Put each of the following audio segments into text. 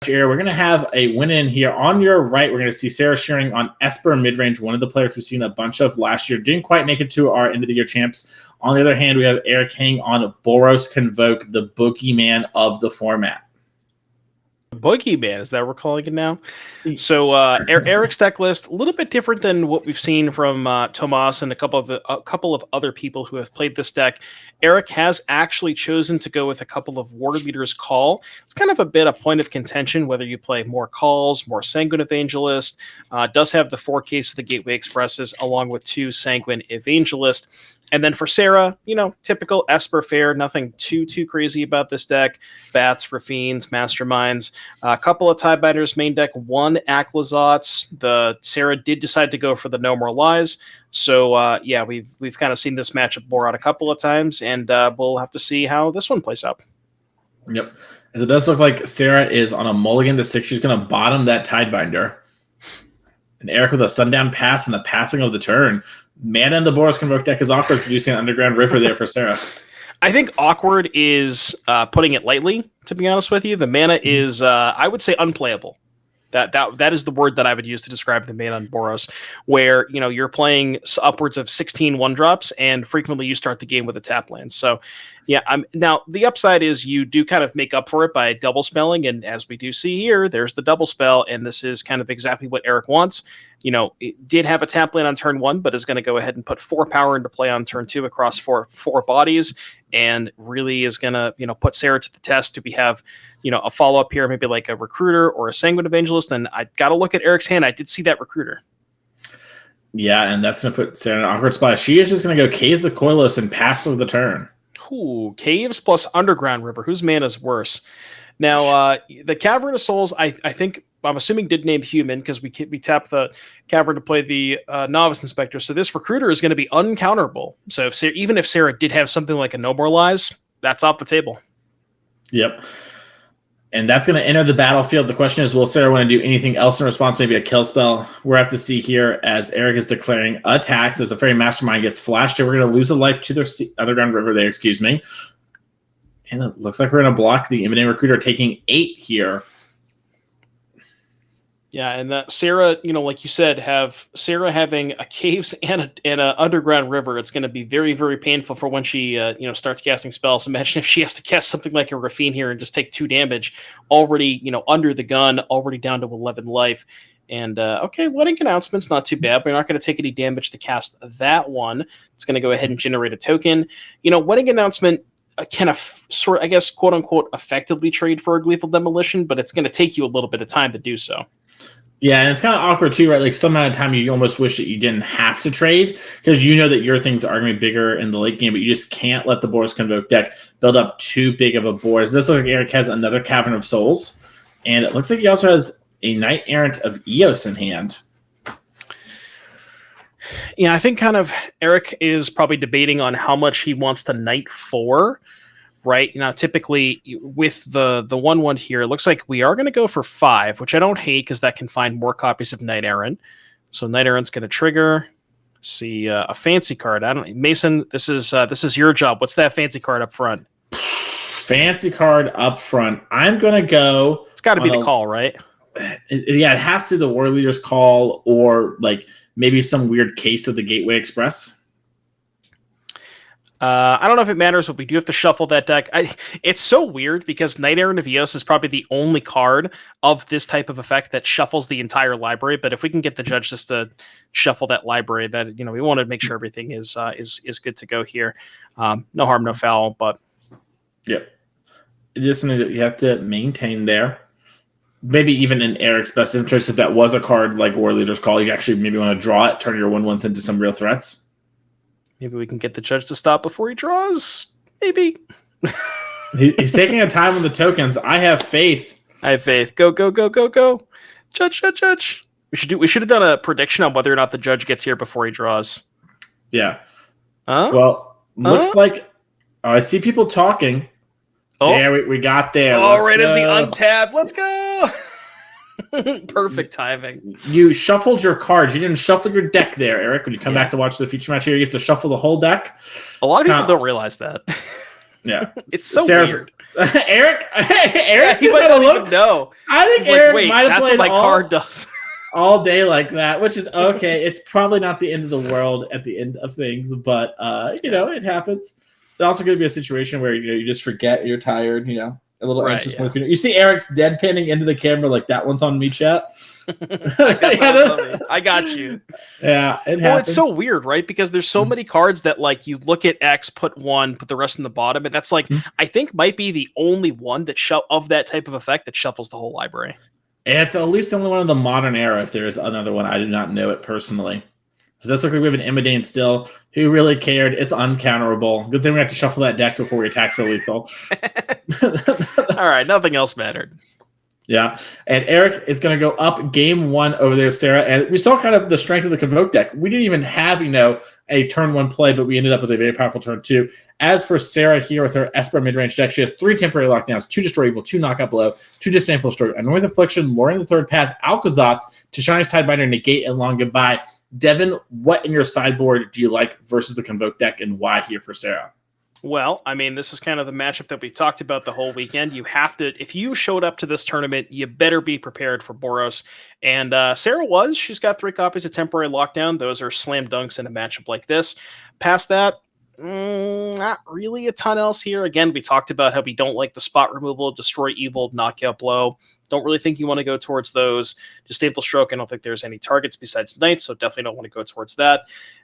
We're going to have a win-in here. On your right, we're going to see Sarah Shearing on Esper Midrange, one of the players we've seen a bunch of last year. Didn't quite make it to our end-of-the-year champs. On the other hand, we have Eric Hang on Boros Convoke, the boogeyman of the format. Boogeyman, is that what we're calling it now? So Eric's deck list, a little bit different than what we've seen from Tomas and a couple of other people who have played this deck. Eric has actually chosen to go with a couple of Warleader's Call. It's kind of a bit a point of contention whether you play more Calls, more Sanguine Evangelist. Does have the 4 Case of the Gateway Expresses along with 2 Sanguine Evangelist. And then for Sarah, typical Esper fare, nothing too crazy about this deck. Bats, Raffines, Masterminds, a couple of Tiebinders, main deck, 1 Aquazots. Sarah did decide to go for the No More Lies. So, we've kind of seen this matchup bore out a couple of times, and we'll have to see how this one plays out. Yep. It does look like Sarah is on a mulligan to 6. She's going to bottom that Tidebinder. And Eric with a Sundown Pass and the passing of the turn. Mana in the Boros Convoke deck is awkward, producing an Underground River there for Sarah. I think awkward is putting it lightly, to be honest with you. The mana is, I would say, unplayable. That is the word that I would use to describe the mana on Boros, where you're playing upwards of 16 1-drops, and frequently you start the game with a tap land. So, yeah, now the upside is you do kind of make up for it by double spelling, and as we do see here, there's the double spell, and this is kind of exactly what Eric wants. It did have a tap land on turn 1, but is going to go ahead and put 4 power into play on turn 2 across four bodies, and really is going to put Sarah to the test to have a follow up here, maybe like a Recruiter or a Sanguine Evangelist. And I got to look at Eric's hand. I did see that Recruiter. Yeah, and that's going to put Sarah in an awkward spot. She is just going to go Caves the Koilos and pass of the turn. Ooh, Caves plus Underground River. Whose mana is worse? Now, the Cavern of Souls, I think, I'm assuming did name human because we tap the Cavern to play the Novice Inspector. So this Recruiter is going to be uncounterable. So even if Sarah did have something like a No More Lies, that's off the table. Yep. And that's going to enter the battlefield. The question is, will Sarah want to do anything else in response? Maybe a kill spell? We'll have to see here as Eric is declaring attacks as the Fairy Mastermind gets flashed. We're going to lose a life to their Underground River there, excuse me. And it looks like we're going to block the Imodane Recruiter, taking 8 here. Yeah, and Sarah, like you said, Sarah having a Caves and an Underground River, it's going to be very, very painful for when she, starts casting spells. Imagine if she has to cast something like a Raffine here and just take 2 damage, already, under the gun, already down to 11 life. And, wedding announcements, not too bad. We're not going to take any damage to cast that one. It's going to go ahead and generate a token. Wedding announcement can quote unquote, effectively trade for a Gleeful Demolition, but it's going to take you a little bit of time to do so. Yeah, and it's kind of awkward too, right? Like some amount of time you almost wish that you didn't have to trade because you know that your things are going to be bigger in the late game, but you just can't let the Boros Convoke deck build up too big of a board. This looks like Eric has another Cavern of Souls, and it looks like he also has a Knight-Errant of Eos in hand. Yeah, I think kind of Eric is probably debating on how much he wants to Knight for. Right now, typically with the 1/1 here, it looks like we are going to go for 5, which I don't hate because that can find more copies of Knight-Errant. So Knight-Errant's going to trigger. See a fancy card. Mason. This is your job. What's that fancy card up front? Fancy card up front. I'm going to go. It's got to be the call, right? It has to be the Warleader's Call or like maybe some weird case of the Gateway Express. I don't know if it matters, but we do have to shuffle that deck. It's so weird because Knight-Errant of Eos is probably the only card of this type of effect that shuffles the entire library. But if we can get the judge just to shuffle that library, that we want to make sure everything is good to go here. No harm, no foul. But yep, it is something that you have to maintain there. Maybe even in Eric's best interest, if that was a card like Warleader's Call, you actually maybe want to draw it, turn your 1/1s into some real threats. Maybe we can get the judge to stop before he draws. Maybe. He's taking a time on the tokens. I have faith. Go, go, go, go, go. Judge. We should have done a prediction on whether or not the judge gets here before he draws. Yeah. Well, looks like I see people talking. Oh, yeah, we got there. Oh, right as he untapped. Let's go. Perfect timing. You shuffled your cards. You didn't shuffle your deck there, Eric. When you come back to watch the feature match here, you have to shuffle the whole deck. A lot of people don't realize that. Yeah. It's so weird. Eric Yeah, he just might had a not look. even know. I think He's Eric like, wait, might have that's played what my card does. all day like that, which is okay. It's probably not the end of the world at the end of things, but it happens. There's also going to be a situation where you just forget, you're tired, a little Right, anxious. yeah. You see Eric's deadpanning into the camera like that one's on me, chat. I got you. Yeah, it happens. Well, it's so weird, right? Because there's so many cards that like you look at X, put one, put the rest in the bottom, and that's like I think might be the only one that of that type of effect that shuffles the whole library. And it's at least the only one in the modern era. If there is another one, I do not know it personally. So that's like we have an Imodane still. Who really cared? It's uncounterable. Good thing we have to shuffle that deck before we attack for lethal. All right, nothing else mattered. Yeah, and Eric is going to go up game one over there, Sarah. And we saw kind of the strength of the Convoke deck. We didn't even have, a turn one play, but we ended up with a very powerful turn two. As for Sarah here with her Esper midrange deck, she has 3 temporary lockdowns, 2 Destroy Evil, 2 Knockout Blow, 2 Disdainful Stroke, a North Affliction, Lord in the Third Path, Alcazats, Tishani's Tidebinder, Negate, and Long Goodbye. Devin, what in your sideboard do you like versus the Convoke deck, and why here for Sarah? Well, I mean, this is kind of the matchup that we talked about the whole weekend. You have to, if you showed up to this tournament, you better be prepared for Boros. And Sarah was. She's got 3 copies of Temporary Lockdown. Those are slam dunks in a matchup like this. Past that, not really a ton else here. Again, we talked about how we don't like the spot removal, Destroy Evil, Knockout Blow. Don't really think you want to go towards those. Disdainful Stroke, I don't think there's any targets besides Knight, so definitely don't want to go towards that.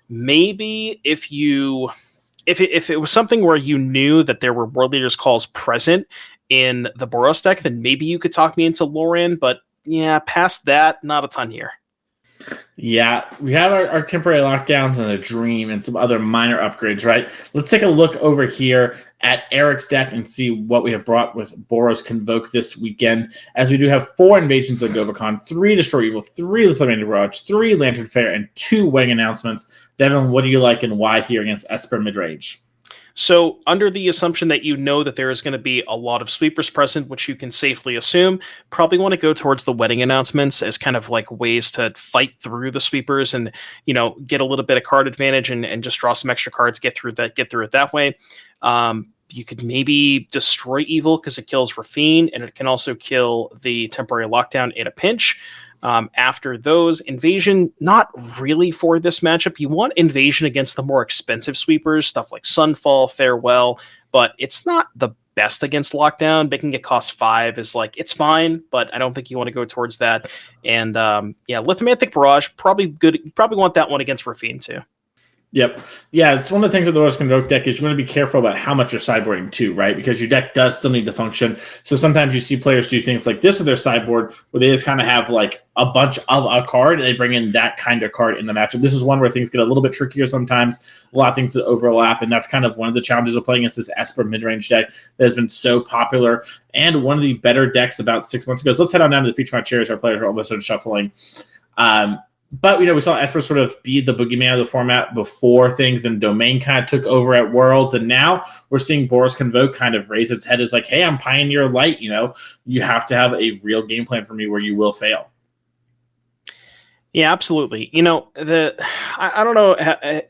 Maybe if it was something where you knew that there were World Leaders calls present in the Boros deck, then maybe you could talk me into Loran, but yeah, past that, not a ton here. Yeah, we have our temporary lockdowns and a dream and some other minor upgrades, right? Let's take a look over here at Eric's deck and see what we have brought with Boros Convoke this weekend, as we do have 4 Invasions of Gobakhan, 3 Destroy Evil, 3 Lithomantic Barrage, 3 Lantern Fair, and 2 Wedding Announcements. Devin, what do you like and why here against Esper Midrange? So under the assumption that you know that there is going to be a lot of sweepers present, which you can safely assume, probably want to go towards the Wedding Announcements as kind of like ways to fight through the sweepers and, get a little bit of card advantage and just draw some extra cards, get through it that way. You could maybe Destroy Evil because it kills Rafine, and it can also kill the Temporary Lockdown in a pinch. After those, Invasion, not really for this matchup. You want Invasion against the more expensive sweepers, stuff like Sunfall, Farewell, but it's not the best against Lockdown. Making it cost 5 is it's fine, but I don't think you want to go towards that. And Lithomantic Barrage, probably good. You probably want that one against Rafine too. Yep. Yeah, it's one of the things with the Boros Convoke deck is you want to be careful about how much you're sideboarding too, right? Because your deck does still need to function. So sometimes you see players do things like this with their sideboard where they just kind of have a bunch of a card and they bring in that kind of card in the matchup. This is one where things get a little bit trickier sometimes, a lot of things that overlap, and that's kind of one of the challenges of playing against this Esper midrange deck that has been so popular and one of the better decks about 6 months ago. So let's head on down to the feature match chairs. Our players are almost done shuffling. But, we saw Esper sort of be the boogeyman of the format before things, and Domain kind of took over at Worlds, and now we're seeing Boros Convoke kind of raise its head as hey, I'm Pioneer Light, you have to have a real game plan for me where you will fail. Yeah, absolutely. I don't know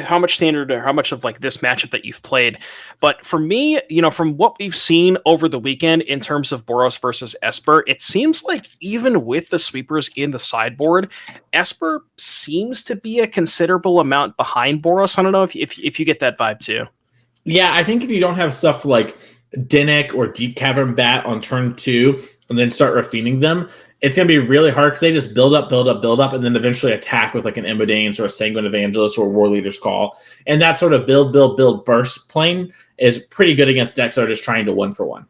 how much standard or how much of this matchup that you've played, but for me, from what we've seen over the weekend in terms of Boros versus Esper, it seems like even with the sweepers in the sideboard, Esper seems to be a considerable amount behind Boros. I don't know if you get that vibe too. Yeah, I think if you don't have stuff like Dinnick or Deep Cavern Bat on turn 2 and then start refining them, it's going to be really hard because they just build up, and then eventually attack with an Imodane or a Sanguine Evangelist or a Warleader's Call. And that sort of build burst plane is pretty good against decks that are just trying to 1-for-1.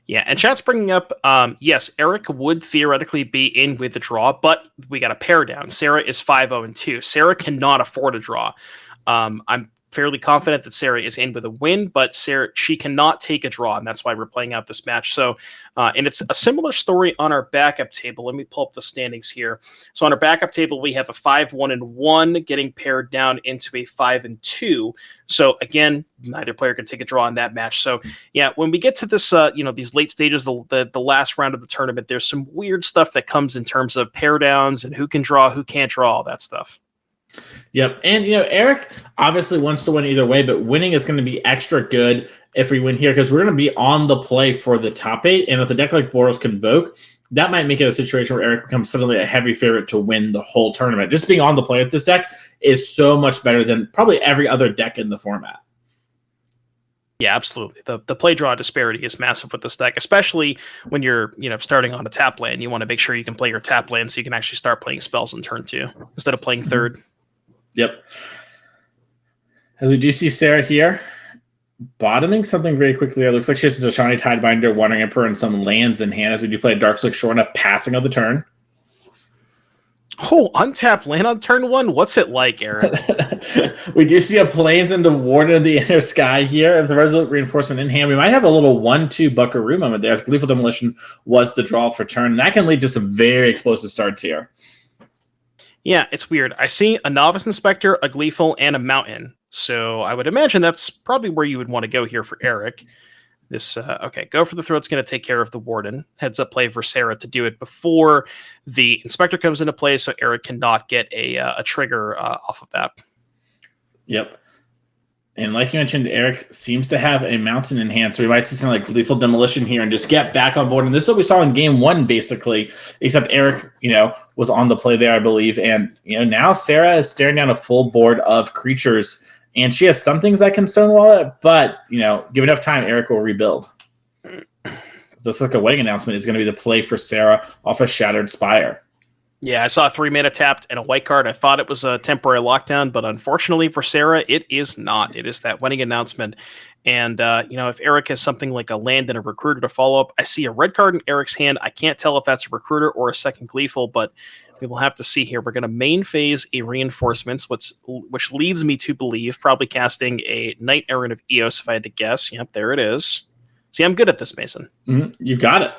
Yeah, and chat's bringing up, yes, Eric would theoretically be in with the draw, but we got a pair down. Sarah is 5-0-2. Sarah cannot afford a draw. I'm fairly confident that Sarah is in with a win, but she cannot take a draw, and that's why we're playing out this match. So, and it's a similar story on our backup table. Let me pull up the standings here. So on our backup table, we have a 5-1-1 getting paired down into a 5-2. So again, neither player can take a draw in that match. So yeah, when we get to this, these late stages, the last round of the tournament, there's some weird stuff that comes in terms of pair downs and who can draw, who can't draw, all that stuff. Yep. And, Eric obviously wants to win either way, but winning is going to be extra good if we win here because we're going to be on the play for the top 8. And with a deck like Boros Convoke, that might make it a situation where Eric becomes suddenly a heavy favorite to win the whole tournament. Just being on the play with this deck is so much better than probably every other deck in the format. Yeah, absolutely. The play draw disparity is massive with this deck, especially when you're starting on a tap land. You want to make sure you can play your tap land so you can actually start playing spells in turn 2 instead of playing third. Yep. As we do see Sarah here, bottoming something very quickly. It looks like she has a shiny Tidebinder, Wandering Emperor, and some lands in hand as we do play a Darkslick Shore and a passing of the turn. Oh, untapped land on turn 1? What's it like, Eric? We do see a Plains into Warden of the Inner Sky here. If the Resolute Reinforcement in hand, we might have a little 1-2 Buckaroo moment there as Gleeful Demolition was the draw for turn. And that can lead to some very explosive starts here. Yeah, it's weird. I see a Novice Inspector, a Gleeful, and a Mountain. So I would imagine that's probably where you would want to go here for Eric. Okay, go for the Throat's going to take care of the Warden. Heads up play for Sarah to do it before the Inspector comes into play so Eric cannot get a trigger off of that. Yep. And like you mentioned, Eric seems to have a Mountain in hand, so we might see something like Gleeful Demolition here and just get back on board. And this is what we saw in game 1, basically, except Eric, was on the play there, I believe. And, now Sarah is staring down a full board of creatures, and she has some things that can stonewall it, but, give enough time, Eric will rebuild. This like a wedding announcement is going to be the play for Sarah off a Shattered Spire. Yeah, I saw a 3-mana tapped and a white card. I thought it was a temporary lockdown, but unfortunately for Sarah, it is not. It is that wedding announcement. And, if Eric has something like a land and a recruiter to follow up, I see a red card in Eric's hand. I can't tell if that's a recruiter or a second Gleeful, but we will have to see here. We're going to main phase a Reinforcements, which leads me to believe probably casting a Knight-Errant of Eos, if I had to guess. Yep, there it is. See, I'm good at this, Mason. You got it.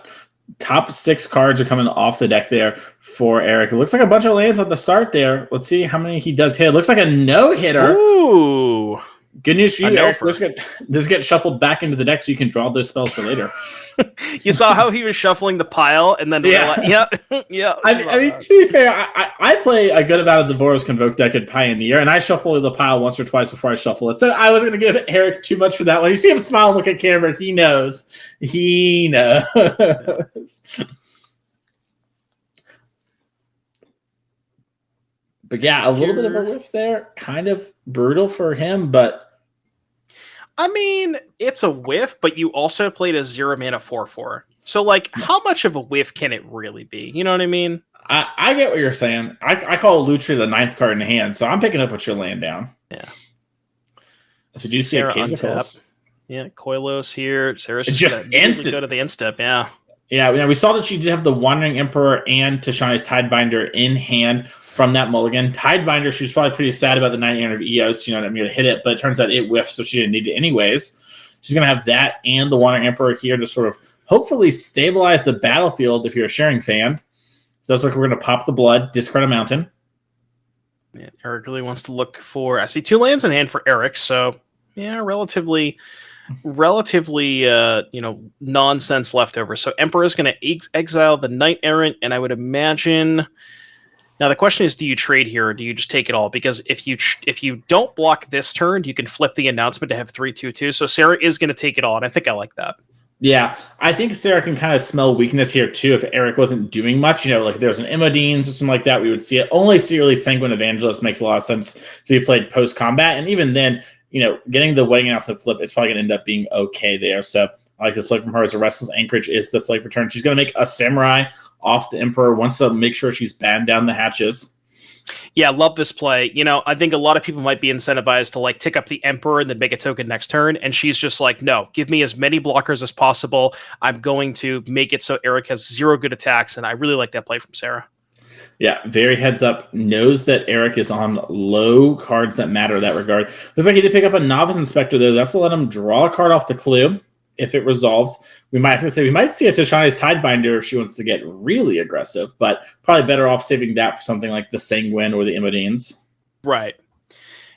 Top 6 cards are coming off the deck there for Eric. It looks like a bunch of lands at the start there. Let's see how many he does hit. It looks like a no-hitter. Ooh. Good news for you, Eric. This get shuffled back into the deck so you can draw those spells for later. You saw how he was shuffling the pile and then yeah. I mean, to be fair, I play a good amount of the Boros Convoke deck at Pioneer, and I shuffle the pile once or twice before I shuffle it. So I wasn't going to give Eric too much for that one. You see him smile and look at camera. He knows. He knows. But yeah, a little bit of a whiff there. Kind of brutal for him, but I mean, it's a whiff, but you also played a 0-mana 4/4. So, how much of a whiff can it really be? You know what I mean? I get what you're saying. I call Lutri the 9th card in the hand, so I'm picking up what you're laying down. Yeah. As we do see a Case. Yeah, Koilos here. Sarah's just instant. Go to the instep, yeah. Yeah, we saw that she did have the Wandering Emperor and Tashani's Tidebinder in hand from that mulligan. Tidebinder, she was probably pretty sad about the Knight-Errant of Eos, I'm going to hit it, but it turns out it whiffed, so she didn't need it anyways. She's going to have that and the Wandering Emperor here to sort of hopefully stabilize the battlefield if you're a Shearing fan. So it's like we're going to pop the blood, discard a Mountain. Yeah, Eric really wants to look for... I see 2 lands in hand for Eric, so yeah, relatively nonsense leftover. So Emperor is going to exile the Knight-Errant, and I would imagine... Now the question is, do you trade here or do you just take it all? Because if you don't block this turn, you can flip the announcement to have 3/2/2. So Sarah is going to take it all, and I think I like that. Yeah, I think Sarah can kind of smell weakness here too. If Eric wasn't doing much, like if there was an Imodane or something like that, we would see it. Only really Sanguine Evangelist makes a lot of sense to be played post combat, and even then, getting the wedding announcement flip, it's probably going to end up being okay there. So I like this play from her as a Restless Anchorage is the play for turn. She's going to make a Samurai off the Emperor, wants to make sure she's banned down the hatches. Yeah, love this play. I think a lot of people might be incentivized to tick up the Emperor and then make a token next turn. And she's just like, no, give me as many blockers as possible. I'm going to make it so Eric has 0 good attacks. And I really like that play from Sarah. Yeah, very heads up. Knows that Eric is on low cards that matter in that regard. Looks like he did pick up a Novice Inspector there. That's to let him draw a card off the clue. If it resolves, we might see a Tashani's Tidebinder if she wants to get really aggressive, but probably better off saving that for something like the Sanguine or the Imodanes. Right.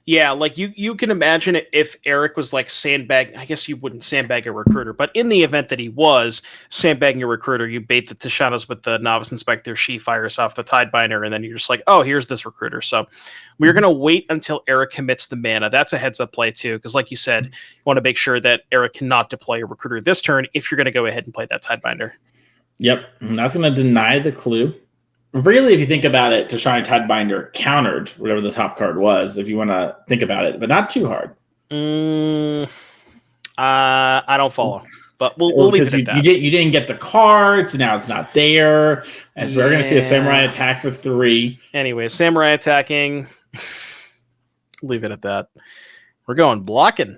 Yeah, like you can imagine it if Eric was like sandbag. I guess you wouldn't sandbag a recruiter, but in the event that he was sandbagging a recruiter, you bait the Tishanas with the Novice Inspector. She fires off the Tidebinder, and then you're just like, oh, here's this recruiter. So we're gonna wait until Eric commits the mana. That's a heads up play too, because like you said, you want to make sure that Eric cannot deploy a recruiter this turn if you're gonna go ahead and play that Tidebinder. Yep, and that's gonna deny the clue. Really, if you think about it, Tishana Tidebinder countered whatever the top card was, if you want to think about it, but not too hard. I don't follow, but we'll leave it at that. You didn't get the card, so now it's not there. As we're going to see a Samurai attack for 3. Anyway, Samurai attacking. Leave it at that. We're going blocking,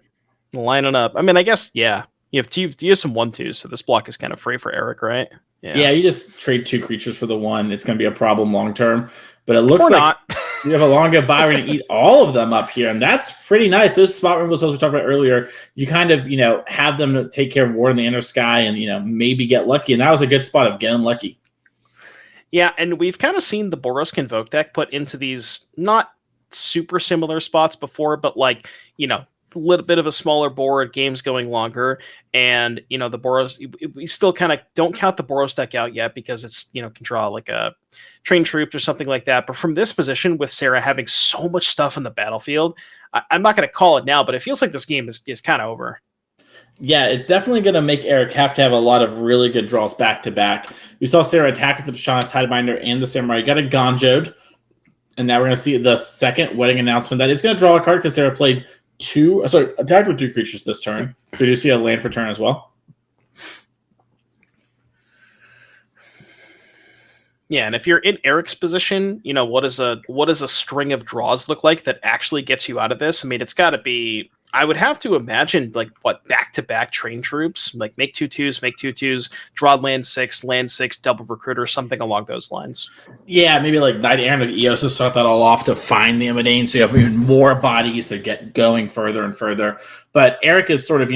lining up. I mean, I guess, yeah. You have some 1/2s, so this block is kind of free for Eric, right? Yeah, you just trade 2 creatures for the 1. It's going to be a problem long term. But it looks like you have a long goodbye. We're going to eat all of them up here, and that's pretty nice. Those spot removals we talked about earlier, you kind of, have them take care of Warden in the Inner Sky and, maybe get lucky. And that was a good spot of getting lucky. Yeah, and we've kind of seen the Boros Convoke deck put into these not super similar spots before, but like, little bit of a smaller board, games going longer, and the Boros, we still kind of don't count the Boros deck out yet because it's can draw like a trained troops or something like that. But from this position, with Sarah having so much stuff in the battlefield, I'm not going to call it now, but it feels like this game is kind of over. Yeah, it's definitely going to make Eric have to have a lot of really good draws back to back. We saw Sarah attack with the Tishana's Tidebinder and the Samurai. Got Eiganjo'd, and now we're going to see the second wedding announcement that is going to draw a card because Sarah played attacked with 2 creatures this turn. So you do see a land for turn as well. Yeah, and if you're in Eric's position, what does a string of draws look like that actually gets you out of this? I mean, it's got to be. I would have to imagine back-to-back train troops, like make 2/2s, draw land 6, double recruiter, something along those lines. Yeah, maybe like Knight-Errant of Eos to start that all off to find the Imodane, so you have even more bodies to get going further and further. But Eric is sort of,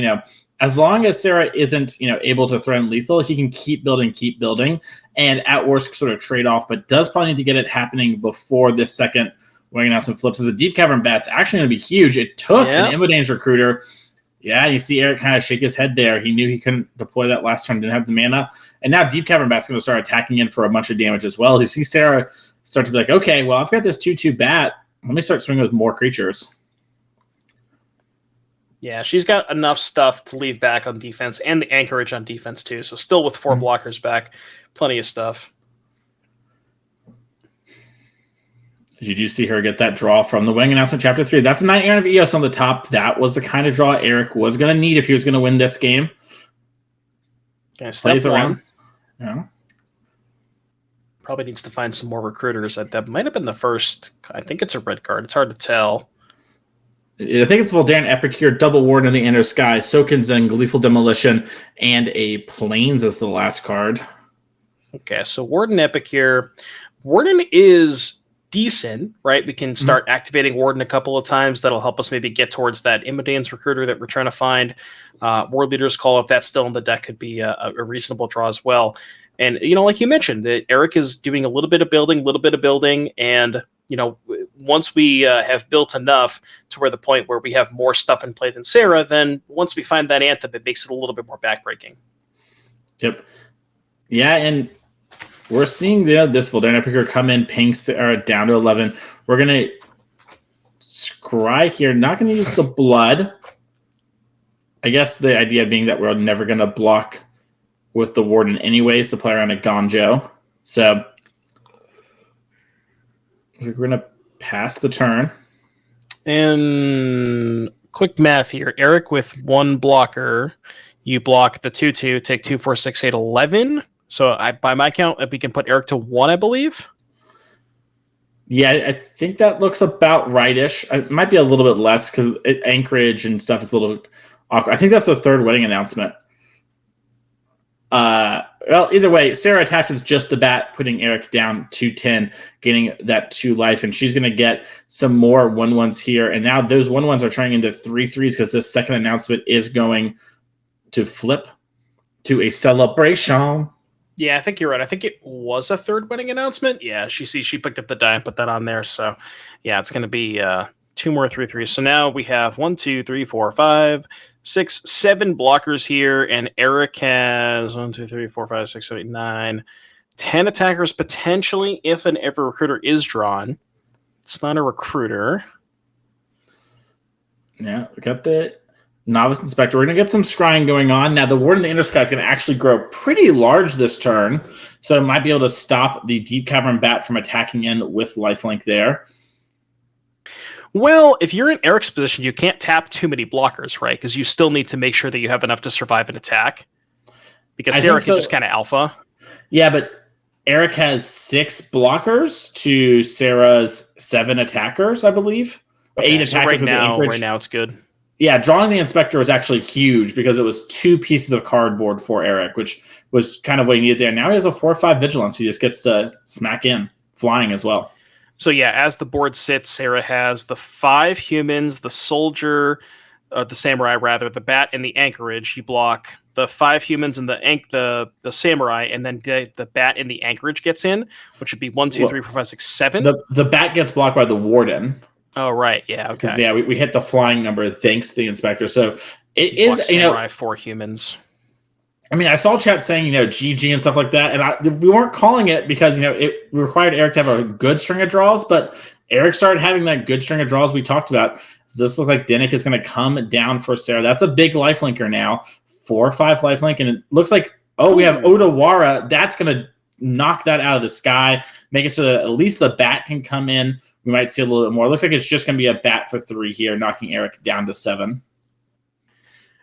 as long as Sarah isn't, able to threaten lethal, he can keep building, and at worst sort of trade off, but does probably need to get it happening before this second wedding announcement flips. As a Deep Cavern Bat's actually going to be huge. It took an Imodane's recruiter. Yeah, you see Eric kind of shake his head there. He knew he couldn't deploy that last turn, didn't have the mana. And now Deep Cavern Bat's going to start attacking in for a bunch of damage as well. You see Sarah start to be like, okay, well, I've got this 2/2 bat. Let me start swinging with more creatures. Yeah, she's got enough stuff to leave back on defense and the anchorage on defense too. So still with 4 blockers back, plenty of stuff. You do see her get that draw from the wedding announcement, Chapter 3. That's a Knight-Errant of Eos on the top. That was the kind of draw Eric was going to need if he was going to win this game. Okay, plays around. Yeah. Probably needs to find some more recruiters. That might have been the first. I think it's a red card. It's hard to tell. I think it's Voldaren Epicure, Double Warden of the Inner Sky, Sokenzan, Gleeful Demolition, and a Plains as the last card. Okay, so Warden Epicure. Warden is decent, right? We can start activating Warden a couple of times. That'll help us maybe get towards that Imodane's recruiter that we're trying to find. Warleader's Call, if that's still in the deck, could be a reasonable draw as well. And, like you mentioned, that Eric is doing a little bit of building, and, once we have built enough to where the point where we have more stuff in play than Sarah, then once we find that Anthem, it makes it a little bit more backbreaking. Yep. Yeah, and we're seeing this Voldaren Epicure come in, ping Sarah down to 11. We're going to scry here. Not going to use the blood. I guess the idea being that we're never going to block with the Warden anyways to play around Eiganjo. So we're going to pass the turn. And quick math here. Eric with 1 blocker. You block the 2/2, take 2, 4, 6, 8, 11. So by my count, we can put Eric to 1, I believe. Yeah, I think that looks about rightish. It might be a little bit less because anchorage and stuff is a little awkward. I think that's the 3rd wedding announcement. Well, either way, Sarah attacked with just the bat, putting Eric down to 10, getting that 2 life, and she's going to get some more 1/1s here. And now those 1/1s are turning into 3/3s because this second announcement is going to flip to a celebration. Yeah, I think you're right. I think it was a 3rd wedding announcement. Yeah, she picked up the die and put that on there. So, yeah, it's going to be 2 more 3/3s. So now we have 1, 2, 3, 4, 5, 6, 7 blockers here, and Eric has 1, 2, 3, 4, 5, 6, 7, 8, 9, 10 attackers potentially if and if a recruiter is drawn. It's not a recruiter. Yeah, we got the Novice Inspector. We're going to get some scrying going on. Now, the Warden of the Inner Sky is going to actually grow pretty large this turn, so it might be able to stop the Deep Cavern Bat from attacking in with lifelink there. Well, if you're in Eric's position, you can't tap too many blockers, right? Because you still need to make sure that you have enough to survive an attack. Because Sarah can just kind of alpha. Yeah, but Eric has 6 blockers to Sarah's 7 attackers, I believe. Okay, 8 so attackers right now it's good. Yeah, drawing the Inspector was actually huge because it was 2 pieces of cardboard for Eric, which was kind of what he needed there. Now he has a 4/5 Vigilance. He just gets to smack in, flying as well. So yeah, as the board sits, Sarah has the 5 humans, the soldier, the samurai rather, the bat, and the anchorage. You block the 5 humans and the samurai, and then the bat and the anchorage gets in, which would be 1, 2, 3, 4, 5, 6, 7. The bat gets blocked by the Warden. Oh right, yeah, okay. Yeah, we hit the flying number thanks to the Inspector. So it is samurai 4 humans. I mean, I saw chat saying, GG and stuff like that, and we weren't calling it because, it required Eric to have a good string of draws, but Eric started having that good string of draws we talked about. So this looks like Dinnick is going to come down for Sarah. That's a big lifelinker now. 4 or 5 lifelink, and it looks like, we have Odawara. That's going to knock that out of the sky, make it so that at least the bat can come in. We might see a little bit more. It looks like it's just going to be a bat for 3 here, knocking Eric down to 7.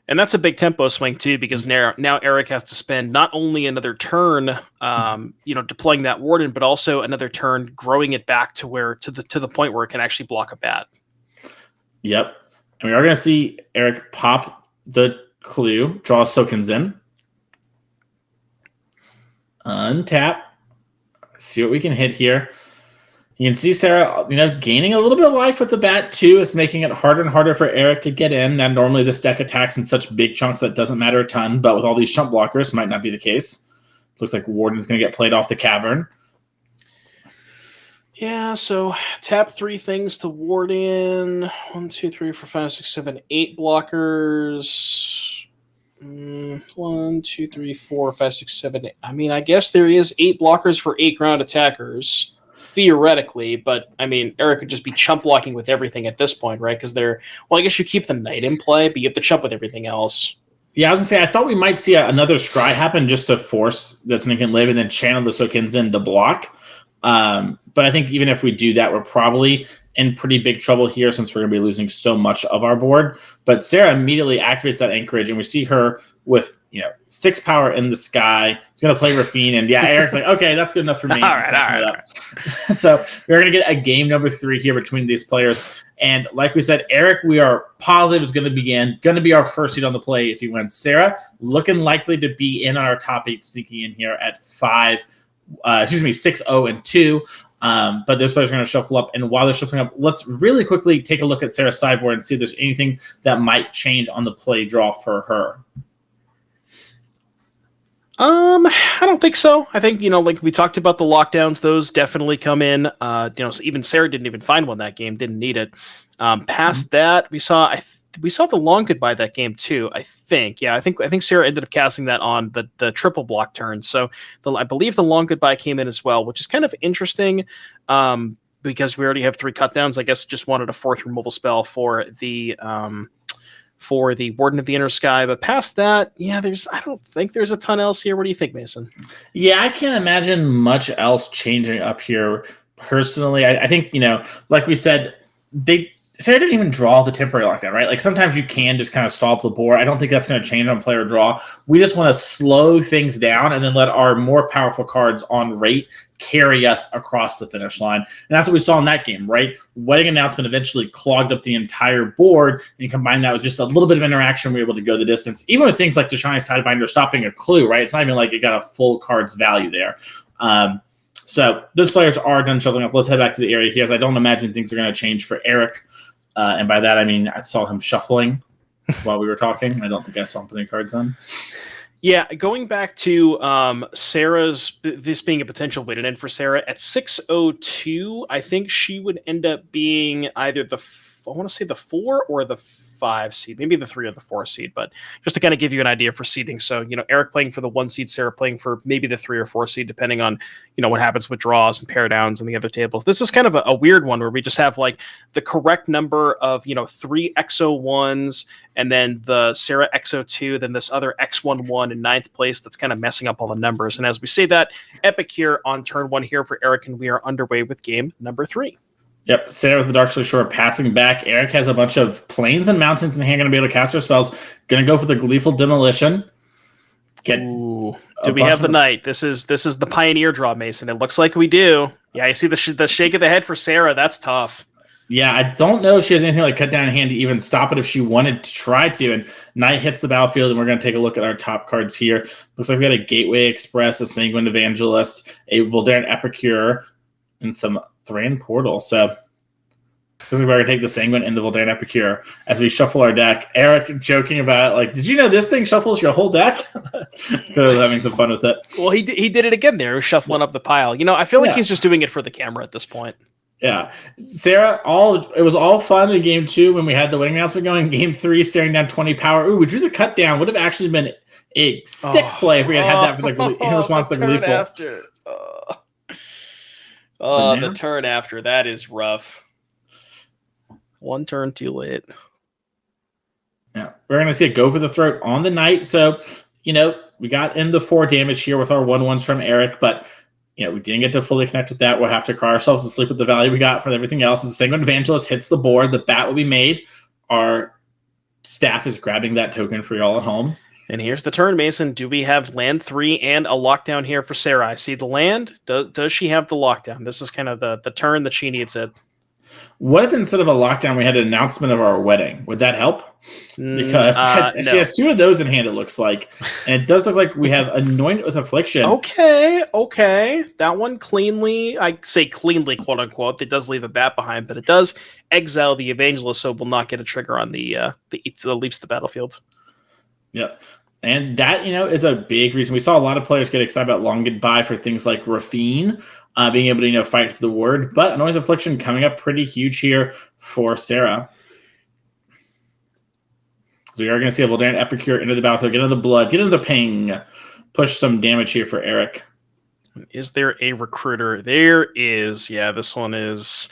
And that's a big tempo swing too, because now Eric has to spend not only another turn, deploying that Warden, but also another turn growing it back to the point where it can actually block a bat. Yep, and we are going to see Eric pop the clue, draw Sokenzan, untap, see what we can hit here. You can see Sarah, gaining a little bit of life with the bat too. Is making it harder and harder for Eric to get in. Now, normally this deck attacks in such big chunks that doesn't matter a ton, but with all these chump blockers, might not be the case. Looks like Warden's going to get played off the Cavern. Yeah, so tap 3 things to Warden. 1, 2, 3, 4, 5, 6, 7, 8 blockers. 1, 2, 3, 4, 5, 6, 7, 8. I mean, I guess there is 8 blockers for 8 ground attackers. Theoretically, but I mean, Eric could just be chump blocking with everything at this point, right? Because I guess you keep the Knight in play, but you have to chump with everything else. Yeah, I was gonna say, I thought we might see another scry happen just to force that Snake can live and then channel the Sokenzan to block. But I think even if we do that, we're probably in pretty big trouble here since we're gonna be losing so much of our board. But Sarah immediately activates that anchorage, and we see her with 6 power in the sky. He's going to play Rafine, and Eric's like, okay, that's good enough for me. all right. So we're going to get a game number 3 here between these players. And like we said, Eric, we are positive is going to be our first seed on the play if he wins. Sarah, looking likely to be in our top 8, sneaking in here at 6-0-2. But those players are going to shuffle up. And while they're shuffling up, let's really quickly take a look at Sarah's sideboard and see if there's anything that might change on the play draw for her. I don't think so. I think, like we talked about the lockdowns, those definitely come in. So even Sarah didn't even find one that game, didn't need it. Past that, we saw the long goodbye that game too, I think. Yeah, I think Sarah ended up casting that on the triple block turn. So I believe the long goodbye came in as well, which is kind of interesting. Because we already have 3 cut downs. I guess just wanted a 4th removal spell for the Warden of the Inner Sky. But past that, I don't think there's a ton else here. What do you think, Mason? Yeah, I can't imagine much else changing up here personally. I think, like we said, Sarah didn't even draw the temporary lockdown, right? Like sometimes you can just kind of stall the board. I don't think that's going to change on player draw. We just want to slow things down and then let our more powerful cards on rate carry us across the finish line. And that's what we saw in that game, right? Wedding Announcement eventually clogged up the entire board, and you combine that with just a little bit of interaction, we were able to go the distance. Even with things like Deshaun's Tidebinder stopping a clue, right? It's not even like it got a full card's value there. So those players are done shuffling up. Let's head back to the area here, as I don't imagine things are going to change for Eric. And by that, I mean, I saw him shuffling while we were talking. I don't think I saw him putting cards on. Yeah, going back to this being a potential win and in for Sarah, at 6:02, I think she would end up being either the I want to say the 4 or the 5 seed, maybe the 3 or the 4 seed, but just to kind of give you an idea for seeding. So, Eric playing for the 1 seed, Sarah playing for maybe the 3 or 4 seed, depending on, what happens with draws and pair downs and the other tables. This is kind of a weird one where we just have like the correct number of, 3 XO1s and then the Sarah XO2, then this other X11 in 9th place that's kind of messing up all the numbers. And as we say that, Epicure on turn 1 here for Eric, and we are underway with game number 3. Yep, Sarah with the Dark Shore passing back. Eric has a bunch of plains and mountains in hand, going to be able to cast her spells. Going to go for the Gleeful Demolition. Do we have the Knight? This is the Pioneer draw, Mason. It looks like we do. Yeah, I see the shake of the head for Sarah. That's tough. Yeah, I don't know if she has anything like cut down in hand to even stop it if she wanted to try to. And Knight hits the battlefield, and we're going to take a look at our top cards here. Looks like we got a Gateway Express, a Sanguine Evangelist, a Voldaren Epicure, and some Thran Portal. So looks like we're going to take the Sanguine and the Voldaren Epicure as we shuffle our deck. Eric joking about, like, did you know this thing shuffles your whole deck? Clearly having some fun with it. Well, he did it again there, shuffling up the pile. I feel like he's just doing it for the camera at this point. Yeah. Sarah, it was all fun in game 2 when we had the winning announcement going. Game 3, staring down 20 power. Ooh, we drew the cut down. Would have actually been a sick play if we had that in response to Gleeful. After. The turn after. That is rough. 1 turn too late. Yeah. We're going to see it go for the throat on the Knight. So, we got into 4 damage here with our 1/1s from Eric, but we didn't get to fully connect with that. We'll have to cry ourselves to sleep with the value we got from everything else. As the Sanguine Evangelist hits the board, the bat will be made. Our staff is grabbing that token for y'all at home. And here's the turn, Mason. Do we have land 3 and a lockdown here for Sarah? I see the land. Does she have the lockdown? This is kind of the turn that she needs it. What if instead of a lockdown, we had an announcement of our wedding? Would that help? Because she has 2 of those in hand, it looks like. And it does look like we have Anointed with Affliction. Okay. That one cleanly, I say cleanly, quote unquote. It does leave a bat behind, but it does exile the Evangelist, so will not get a trigger on the leaps the battlefield. Yep. And that, is a big reason. We saw a lot of players get excited about Long Goodbye for things like Rafine, being able to, fight for the word. But Anointed Affliction coming up pretty huge here for Sarah. So we are going to see a Voldaren Epicure into the battlefield, get into the blood, get into the ping, push some damage here for Eric. Is there a recruiter? There is. Yeah, this one is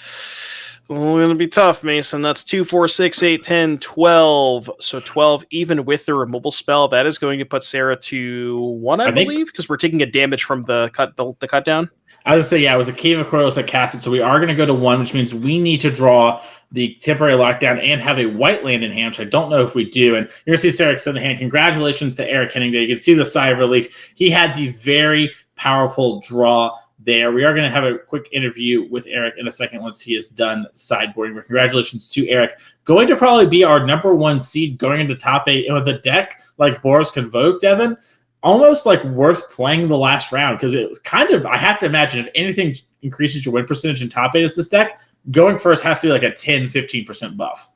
going to be tough, Mason. That's 2, 4, 6, 8, 10, 12. So 12, even with the removal spell, that is going to put Sarah to 1, I believe, because we're taking a damage from the cut down. I was going to say, it was a Cave of Coriolis that cast it, so we are going to go to 1, which means we need to draw the temporary lockdown and have a white land in hand, which I don't know if we do. And you're going to see Sarah extend the hand. Congratulations to Eric Hennig there. You can see the sigh of relief. He had the very powerful draw there. We are going to have a quick interview with Eric in a second once he is done sideboarding. But congratulations to Eric. Going to probably be our number 1 seed going into top 8 with a deck like Boros Convoke, Devin. Almost like worth playing the last round because it was kind of, I have to imagine if anything increases your win percentage in top 8 is this deck, going first has to be like a 10-15% buff.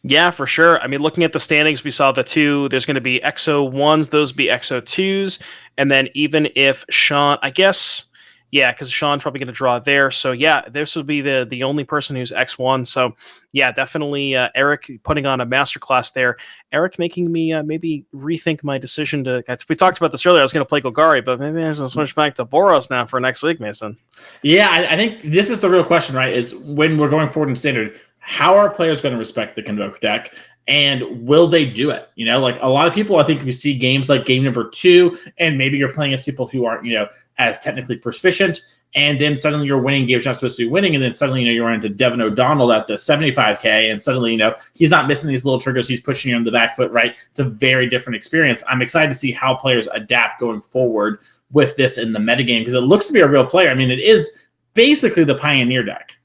Yeah, for sure. I mean, looking at the standings, we saw the 2. There's going to be XO1s, those be XO2s. And then even if Sean, I guess, yeah, because Sean's probably going to draw there. So yeah, this would be the only person who's X1. So yeah, definitely Eric putting on a masterclass there. Eric making me maybe rethink my decision to. We talked about this earlier. I was going to play Golgari, but maybe I should switch back to Boros now for next week, Mason. Yeah, I think this is the real question, right? Is when we're going forward in Standard, how are players going to respect the Convoke deck? And will they do it? Like a lot of people, I think if you see games like game number 2, and maybe you're playing as people who aren't, as technically proficient, and then suddenly you're winning games you're not supposed to be winning, and then suddenly, you run into Devin O'Donnell at the 75K, and suddenly, he's not missing these little triggers, he's pushing you on the back foot, right? It's a very different experience. I'm excited to see how players adapt going forward with this in the metagame, because it looks to be a real player. I mean, it is basically the Pioneer deck.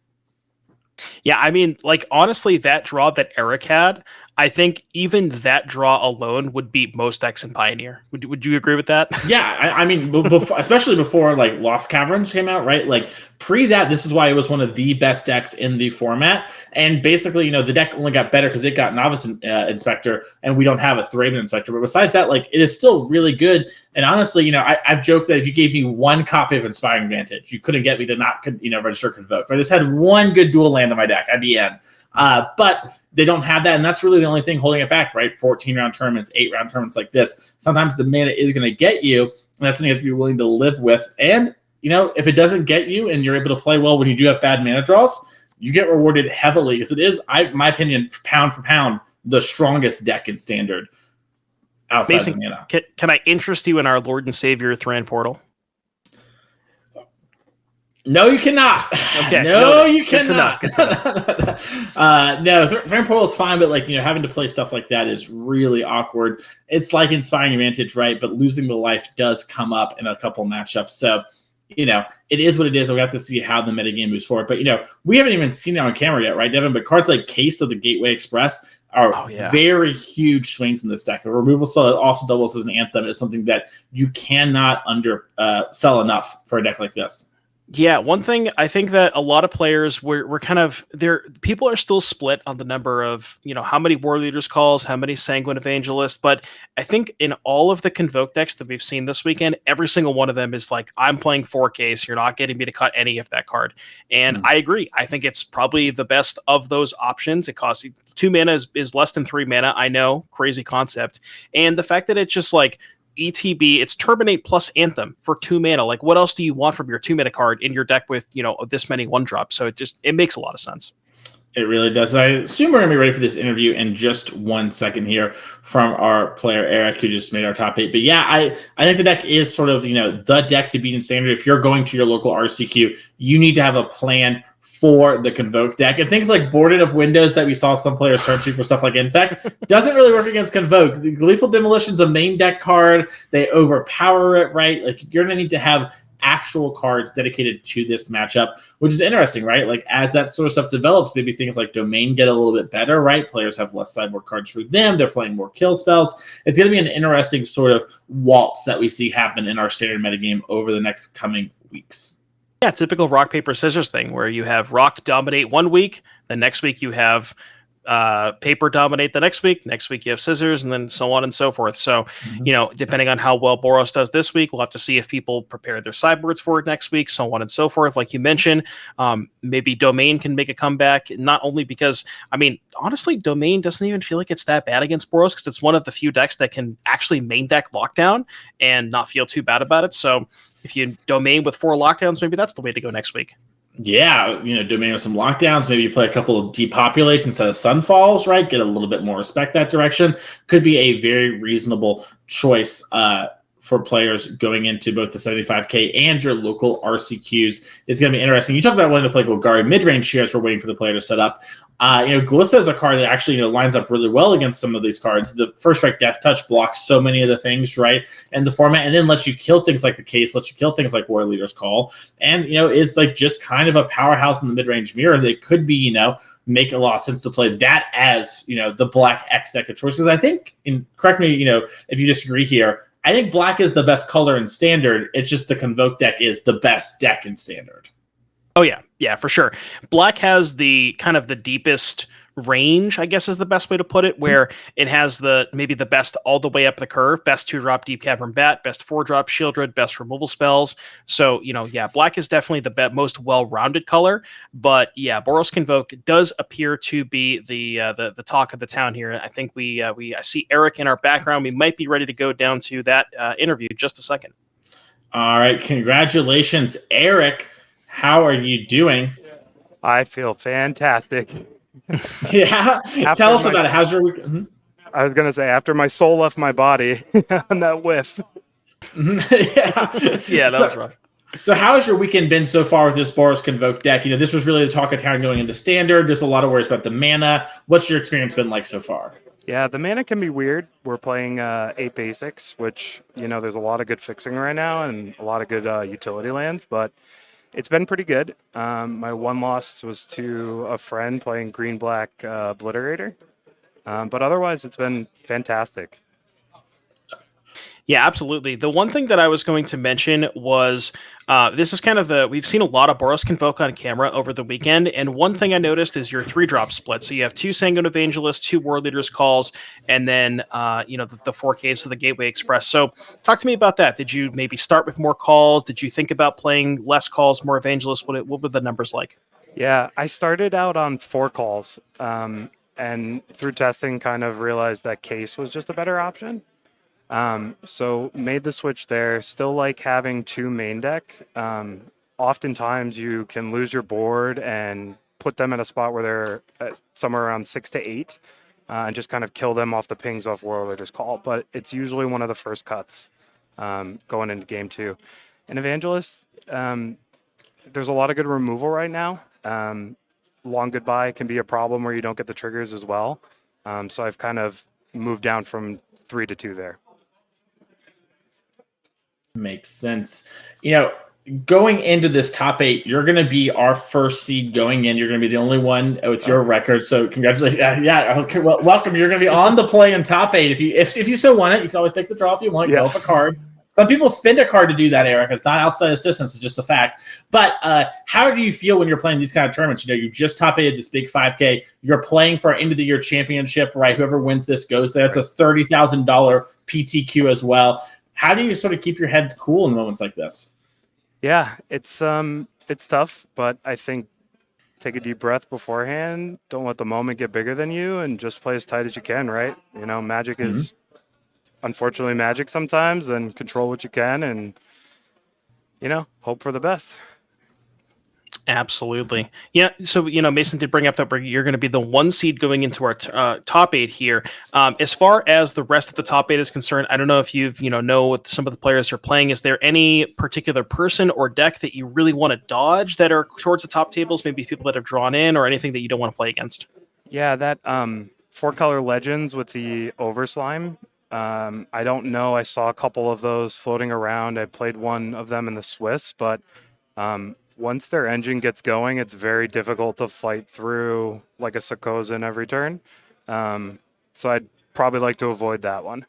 Yeah, I mean, honestly, that draw that Eric had, I think even that draw alone would beat most decks in Pioneer. Would you agree with that? Yeah, I mean, especially before Lost Caverns came out, right? Pre that, this is why it was one of the best decks in the format. And basically, the deck only got better because it got Novice Inspector, and we don't have a Thraben Inspector. But besides that, it is still really good. And honestly, I've joked that if you gave me 1 copy of Inspiring Vantage, you couldn't get me to not register Convoke. If I just had 1 good dual land in my deck, I'd be in. But they don't have that, and that's really the only thing holding it back, right? 14-round tournaments, 8-round tournaments like this. Sometimes the mana is going to get you, and that's something you have to be willing to live with. And, if it doesn't get you and you're able to play well when you do have bad mana draws, you get rewarded heavily, because it is, my opinion, pound for pound, the strongest deck in Standard outside Mason, of mana. Can I interest you in our Lord and Savior Thran Portal? No, you cannot. Okay. No, you cannot. Good to know. No, Thran Portal is fine, but having to play stuff like that is really awkward. It's like Inspiring Advantage, right? But losing the life does come up in a couple matchups. So, it is what it is. We'll have to see how the metagame moves forward. But, we haven't even seen it on camera yet, right, Devin? But cards like Case of the Gateway Express are very huge swings in this deck. A removal spell that also doubles as an anthem is something that you cannot sell enough for a deck like this. Yeah, one thing I think that a lot of players were kind of people are still split on the number of, how many Warleaders calls, how many Sanguine Evangelist, but I think in all of the Convoke decks that we've seen this weekend, every single one of them is like, I'm playing 4K, so you're not getting me to cut any of that card. And I agree. I think it's probably the best of those options. It costs 2 mana is less than 3 mana. I know, crazy concept. And the fact that it's just like ETB, it's Terminate plus Anthem for 2 mana. Like, what else do you want from your 2 mana card in your deck with, this many 1-drops? So it makes a lot of sense. It really does. I assume we're going to be ready for this interview in just 1 second here from our player, Eric, who just made our top 8. But yeah, I think the deck is sort of, the deck to beat in Standard. If you're going to your local RCQ, you need to have a plan for the Convoke deck. And things like boarded up windows that we saw some players turn to for stuff like Infect doesn't really work against Convoke. The Gleeful Demolition is a main deck card. They overpower it, right? Like, you're going to need to have actual cards dedicated to this matchup, which is interesting, right? Like, as that sort of stuff develops, maybe things like Domain get a little bit better, right? Players have less sideboard cards for them. They're playing more kill spells. It's going to be an interesting sort of waltz that we see happen in our Standard metagame over the next coming weeks. Yeah, typical rock, paper, scissors thing where you have rock dominate 1 week, the next week you have paper dominate the next week you have scissors, and then so on and so forth. So, depending on how well Boros does this week, we'll have to see if people prepare their sideboards for it next week, so on and so forth. Like you mentioned, maybe Domain can make a comeback, not only because, honestly, Domain doesn't even feel like it's that bad against Boros, because it's one of the few decks that can actually main deck Lockdown and not feel too bad about it. So if you Domain with 4 lockdowns, maybe that's the way to go next week. Yeah, Domain with some lockdowns. Maybe you play a couple of depopulates instead of Sunfalls, right? Get a little bit more respect that direction. Could be a very reasonable choice for players going into both the 75K and your local RCQs. It's going to be interesting. You talked about wanting to play Golgari midrange here as we're waiting for the player to set up. Glissa is a card that actually, lines up really well against some of these cards. The First Strike Death Touch blocks so many of the things, right, in the format, and then lets you kill things like the Case, lets you kill things like Warleader's Call, and, is like just kind of a powerhouse in the mid-range mirrors. It could be, make a lot of sense to play that as, the Black X deck of choices. I think, and correct me, if you disagree here, I think Black is the best color in Standard. It's just the Convoke deck is the best deck in Standard. Oh, yeah. Yeah, for sure. Black has the kind of the deepest range, I guess is the best way to put it, where it has maybe the best all the way up the curve, best 2-drop Deep Cavern Bat, best 4-drop Shieldred, best removal spells. So, Black is definitely the most well-rounded color. But yeah, Boros Convoke does appear to be the talk of the town here. I think I see Eric in our background. We might be ready to go down to that interview in just a second. All right. Congratulations, Eric. How are you doing? I feel fantastic. Yeah. Tell us about it. How's your week? Mm-hmm. I was going to say, after my soul left my body on that whiff. Yeah. Yeah, that was rough. So how has your weekend been so far with this Boros Convoke deck? This was really the talk of town going into Standard. There's a lot of worries about the mana. What's your experience been like so far? Yeah, the mana can be weird. We're playing 8 basics, which, there's a lot of good fixing right now and a lot of good utility lands, but it's been pretty good. My one loss was to a friend playing green-black Obliterator. But otherwise, it's been fantastic. Yeah, absolutely. The one thing that I was going to mention was this is kind of we've seen a lot of Boros Convoke on camera over the weekend, and one thing I noticed is your 3-drop split. So you have 2 Sanguine Evangelists, 2 Warleaders Calls, and then the 4Ks of the Gateway Express. So talk to me about that. Did you maybe start with more calls? Did you think about playing less calls, more Evangelists? What were the numbers like? Yeah, I started out on 4 calls, and through testing kind of realized that case was just a better option. So made the switch there. Still like having 2 main deck. Oftentimes you can lose your board and put them in a spot where they're somewhere around 6 to 8, and just kind of kill them off the pings off Warleader's call. But it's usually one of the first cuts going into game 2. And Evangelist, there's a lot of good removal right now. Long goodbye can be a problem where you don't get the triggers as well. So I've kind of moved down from 3 to 2 there. Makes sense. Going into this top 8, you're going to be our first seed going in. You're going to be the only one with your record. So congratulations. Yeah. Okay, well, welcome. You're going to be on the play in top 8. If you so want it, you can always take the draw if you want. Go up a card. Some people spend a card to do that, Eric. It's not outside assistance. It's just a fact. But how do you feel when you're playing these kind of tournaments? You just top 8 this big 5K. You're playing for our end of the year championship, right? Whoever wins this goes there. It's a $30,000 PTQ as well. How do you sort of keep your head cool in moments like this? Yeah, it's tough, but I think take a deep breath beforehand. Don't let the moment get bigger than you, and just play as tight as you can, right? Magic is unfortunately magic sometimes, and control what you can, and hope for the best. Absolutely. Yeah. So, Mason did bring up that you're going to be the 1 seed going into our top 8 here. As far as the rest of the top 8 is concerned, I don't know if you've, know what some of the players are playing. Is there any particular person or deck that you really want to dodge that are towards the top tables? Maybe people that have drawn in, or anything that you don't want to play against? Yeah, that 4-color Legends with the Overslime. I don't know. I saw a couple of those floating around. I played one of them in the Swiss, but once their engine gets going, it's very difficult to fight through like a Sokenzan every turn. So I'd probably like to avoid that one.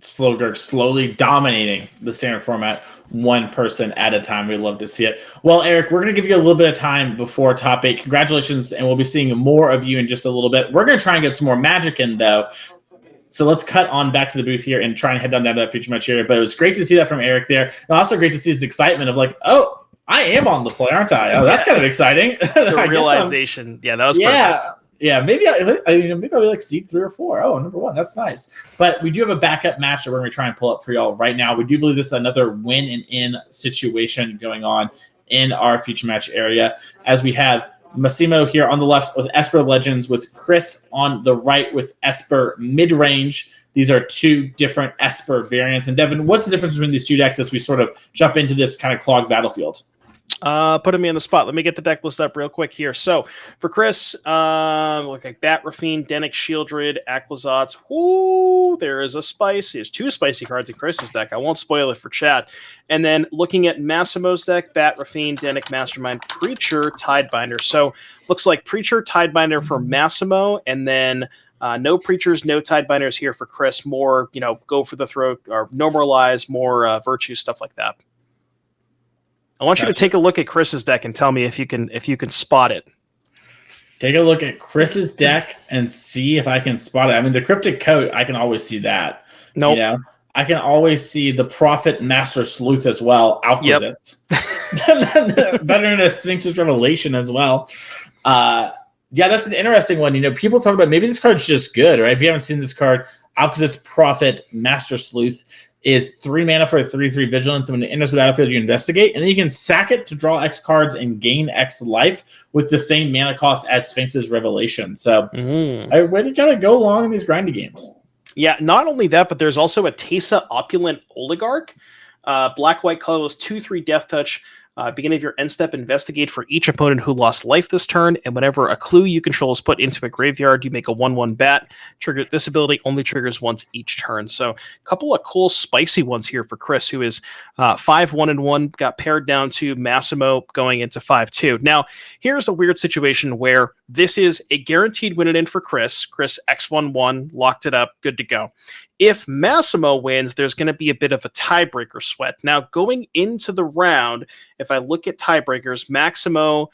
Slowly dominating the standard format, 1 person at a time. We'd love to see it. Well, Eric, we're going to give you a little bit of time before top 8. Congratulations, and we'll be seeing more of you in just a little bit. We're going to try and get some more magic in, though. So let's cut on back to the booth here and try and head down to that feature match area. But it was great to see that from Eric there. And also great to see his excitement of like, oh, I am on the play, aren't I? Oh, that's kind of exciting. The realization. Yeah, that was perfect. Yeah, maybe I'll like seed 3 or 4. Oh, number 1. That's nice. But we do have a backup match that we're going to try and pull up for y'all right now. We do believe this is another win and in situation going on in our feature match area, as we have Massimo here on the left with Esper Legends, with Chris on the right with Esper Midrange. These are 2 different Esper variants. And Devin, what's the difference between these 2 decks as we sort of jump into this kind of clogged battlefield? Putting me on the spot. Let me get the deck list up real quick here. So for Chris, look like Bat Rafine, Denic Shieldred, Aquazotz. Ooh, there is a spice. There's 2 spicy cards in Chris's deck. I won't spoil it for chat. And then looking at Massimo's deck, Bat Rafine, Denic Mastermind, Preacher, Tidebinder. So looks like Preacher, Tidebinder for Massimo, and then no Preachers, no Tidebinders here for Chris. More, go for the throat, or normalize, more virtue, stuff like that. I want you to take a look at Chris's deck and tell me if you can spot it. Take a look at Chris's deck and see if I can spot it. I mean, the Cryptic Coat, I can always see that. Nope. I can always see the Prophet Master Sleuth as well. Alquizitz. Yep. Better than a Sphinx's Revelation as well. Yeah, that's an interesting one. People talk about maybe this card's just good, right? If you haven't seen this card, Alquizitz Prophet Master Sleuth is 3 mana for a 3/3 vigilance, and when it enters the battlefield, you investigate, and then you can sack it to draw X cards and gain X life with the same mana cost as Sphinx's Revelation. So, way to kind of go along in these grindy games. Yeah, not only that, but there's also a Teysa Opulent Oligarch. Black-white colorless 2/3 Death Touch. Beginning of your end step, investigate for each opponent who lost life this turn, and whenever a clue you control is put into a graveyard, you make a 1/1 bat. Trigger this ability only triggers once each turn. So a couple of cool spicy ones here for Chris, who is 5-1-1, got paired down to Massimo going into 5-2. Now, here's a weird situation where this is a guaranteed win it in for Chris. Chris X11 locked it up, good to go. if Massimo wins, there's going to be a bit of a tiebreaker sweat. Now, going into the round, if I look at tiebreakers, Massimo,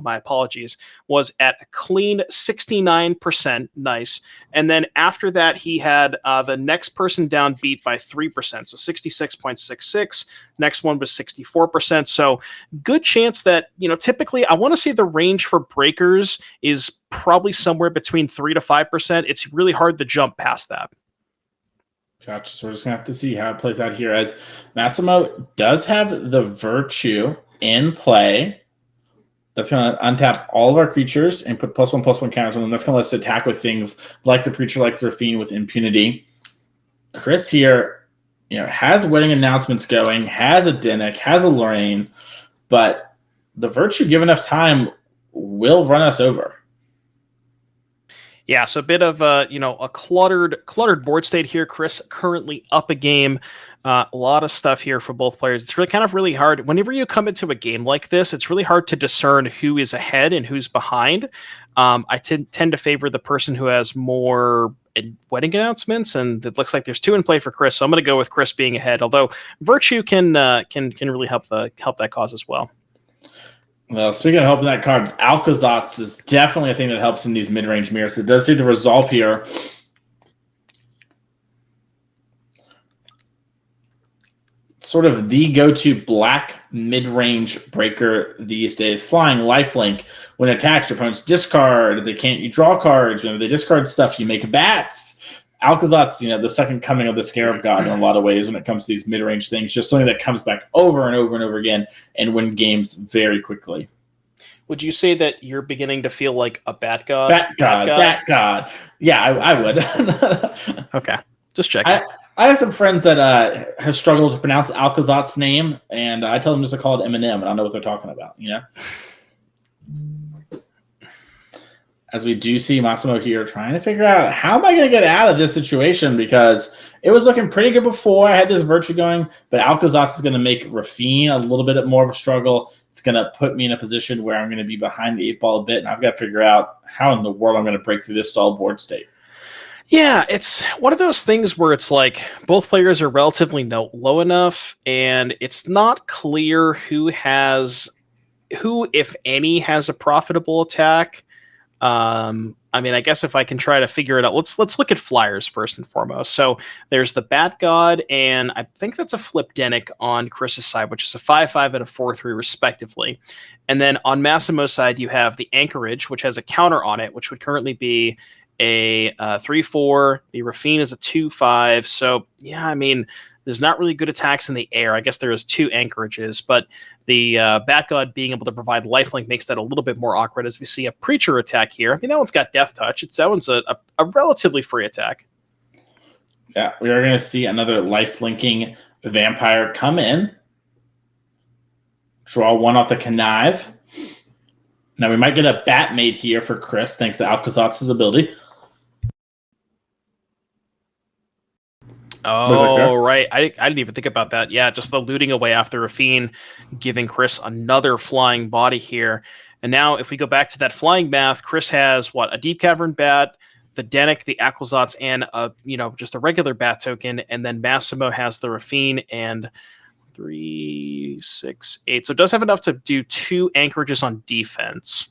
my apologies, was at a clean 69%. Nice. And then after that, he had the next person down beat by 3%, so 66.66. Next one was 64%. So good chance that, typically I want to say the range for breakers is probably somewhere between 3 to 5%. It's really hard to jump past that. Gotcha. So we're just going to have to see how it plays out here, as Massimo does have the Virtue in play. That's going to untap all of our creatures and put +1/+1 counters on them. That's going to let us attack with things like the Preacher, like the Rafine with impunity. Chris here, has wedding announcements going, has a Dinnick, has a Lorraine, but the Virtue, given enough time, will run us over. Yeah, so a bit of a cluttered board state here. Chris currently up a game. A lot of stuff here for both players. It's really hard. Whenever you come into a game like this, it's really hard to discern who is ahead and who's behind. I tend to favor the person who has more wedding announcements, and it looks like there's 2 in play for Chris. So I'm going to go with Chris being ahead. Although Virtue can really help that cause as well. Well, speaking of helping that card, Alkazats is definitely a thing that helps in these mid-range mirrors. So it does see the resolve here. Sort of the go-to black mid-range breaker these days. Flying lifelink. When attacked, your opponents discard. You draw cards. Whenever they discard stuff, you make bats. Alkazat's, the second coming of the Scarab God in a lot of ways when it comes to these mid-range things. Just something that comes back over and over and over again and win games very quickly. Would you say that you're beginning to feel like a bat god? Bat god. Yeah, I would. Okay, just checking. I have some friends that have struggled to pronounce Alkazat's name, and I tell them just to call it Eminem, and I don't know what they're talking about, As we do see Massimo here trying to figure out, how am I going to get out of this situation? Because it was looking pretty good before I had this Virtue going, but Alkazats is going to make Rafine a little bit more of a struggle. It's going to put me in a position where I'm going to be behind the 8-ball a bit, and I've got to figure out how in the world I'm going to break through this stall board state. Yeah, it's one of those things where it's like both players are relatively low enough, and it's not clear who, if any, has a profitable attack. I guess if I can try to figure it out, let's look at flyers first and foremost. So there's the Bat God, and I think that's a flip Dinnick on Chris's side, which is a 5/5 and a 4/3 respectively. And then on Massimo's side, you have the Anchorage, which has a counter on it, which would currently be a 3/4. The Rafine is a 2/5. So yeah, there's not really good attacks in the air. I guess there is 2 anchorages, but the Bat God being able to provide lifelink makes that a little bit more awkward, as we see a Preacher attack here. That one's got Death Touch. That one's a relatively free attack. Yeah, we are going to see another lifelinking Vampire come in. Draw 1 off the Connive. Now we might get a Batmate here for Chris, thanks to Alkazat's ability. Oh, right. I didn't even think about that. Yeah, just the looting away after Rafine, giving Chris another flying body here. And now if we go back to that flying math, Chris has, a Deep Cavern Bat, the Dinnick, the Alkazats, and just a regular Bat token. And then Massimo has the Rafine and 3, 6, 8. So it does have enough to do 2 anchorages on defense.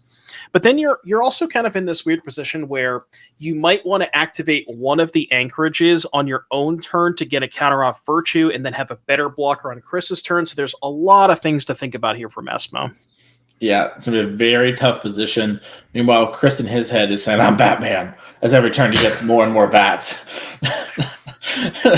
But then you're also kind of in this weird position where you might want to activate one of the anchorages on your own turn to get a counter off Virtue, and then have a better blocker on Chris's turn. So there's a lot of things to think about here for Massimo. Yeah, it's going to be a very tough position. Meanwhile, Chris in his head is saying, I'm Batman. As every turn he gets more and more bats.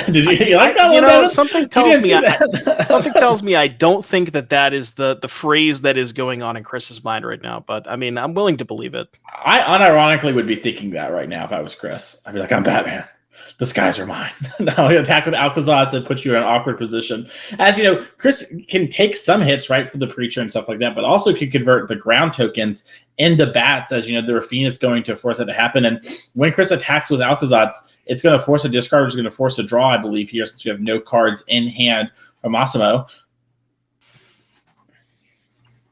Did you like that one? Something tells me I don't think that is the phrase that is going on in Chris's mind right now. But I'm willing to believe it. I unironically would be thinking that right now if I was Chris. I'd be like, I'm Batman. The skies are mine. Now he attack with Alkazats and put you in an awkward position. As you know, Chris can take some hits, right, for the Preacher and stuff like that, but also can convert the ground tokens into bats. As you know, the Rafine is going to force that to happen. And when Chris attacks with Alkazats, it's going to force a discard, which is going to force a draw, I believe, here, since we have no cards in hand for Massimo.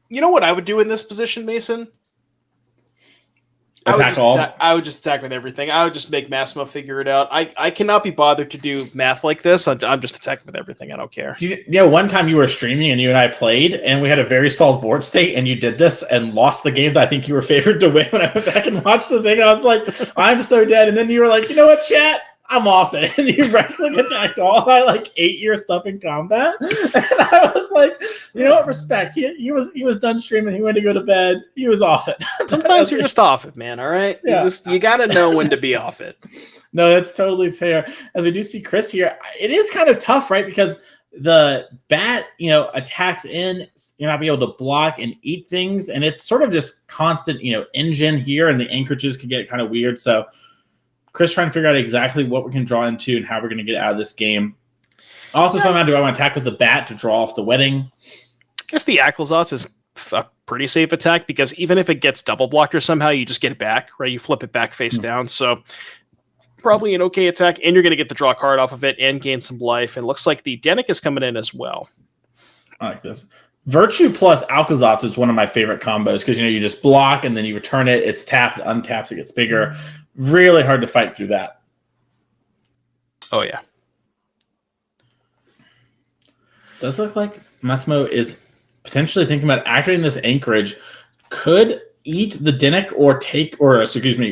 You know what I would do in this position, Mason? Attack all? I would just attack with everything. I would just make Massimo figure it out. I cannot be bothered to do math like this. I'm just attacking with everything. I don't care. One time you were streaming and you and I played, and we had a very stalled board state, and you did this and lost the game that I think you were favored to win. When I went back and watched the thing, I was like, I'm so dead. And then you were like, you know what, chat? I'm off it. And you right-click attacked all. I like 8 your stuff in combat. And I was like, you know what? Respect. He was done streaming. He went to go to bed. He was off it. Sometimes you're just off it, man. All right. Yeah. You got to know when to be off it. No, that's totally fair. As we do see Chris here, it is kind of tough, right? Because the bat, attacks in, you're not being able to block and eat things. And it's sort of just constant, engine here, and the anchorages can get kind of weird. So Chris trying to figure out exactly what we can draw into and how we're going to get out of this game. Also, somehow do I want to attack with the bat to draw off the wedding? I guess the Aclazotz is a pretty safe attack because even if it gets double blocked or somehow, you just get it back, right? You flip it back face down. So probably an okay attack, and you're going to get the draw card off of it and gain some life. And it looks like the Dennick is coming in as well. I like this. Virtue plus Alcazotz is one of my favorite combos because, you just block and then you return it. It's tapped, untaps, it gets bigger. Really hard to fight through that. Oh, yeah. Does look like Massimo is potentially thinking about activating this anchorage. Could eat the Dennick or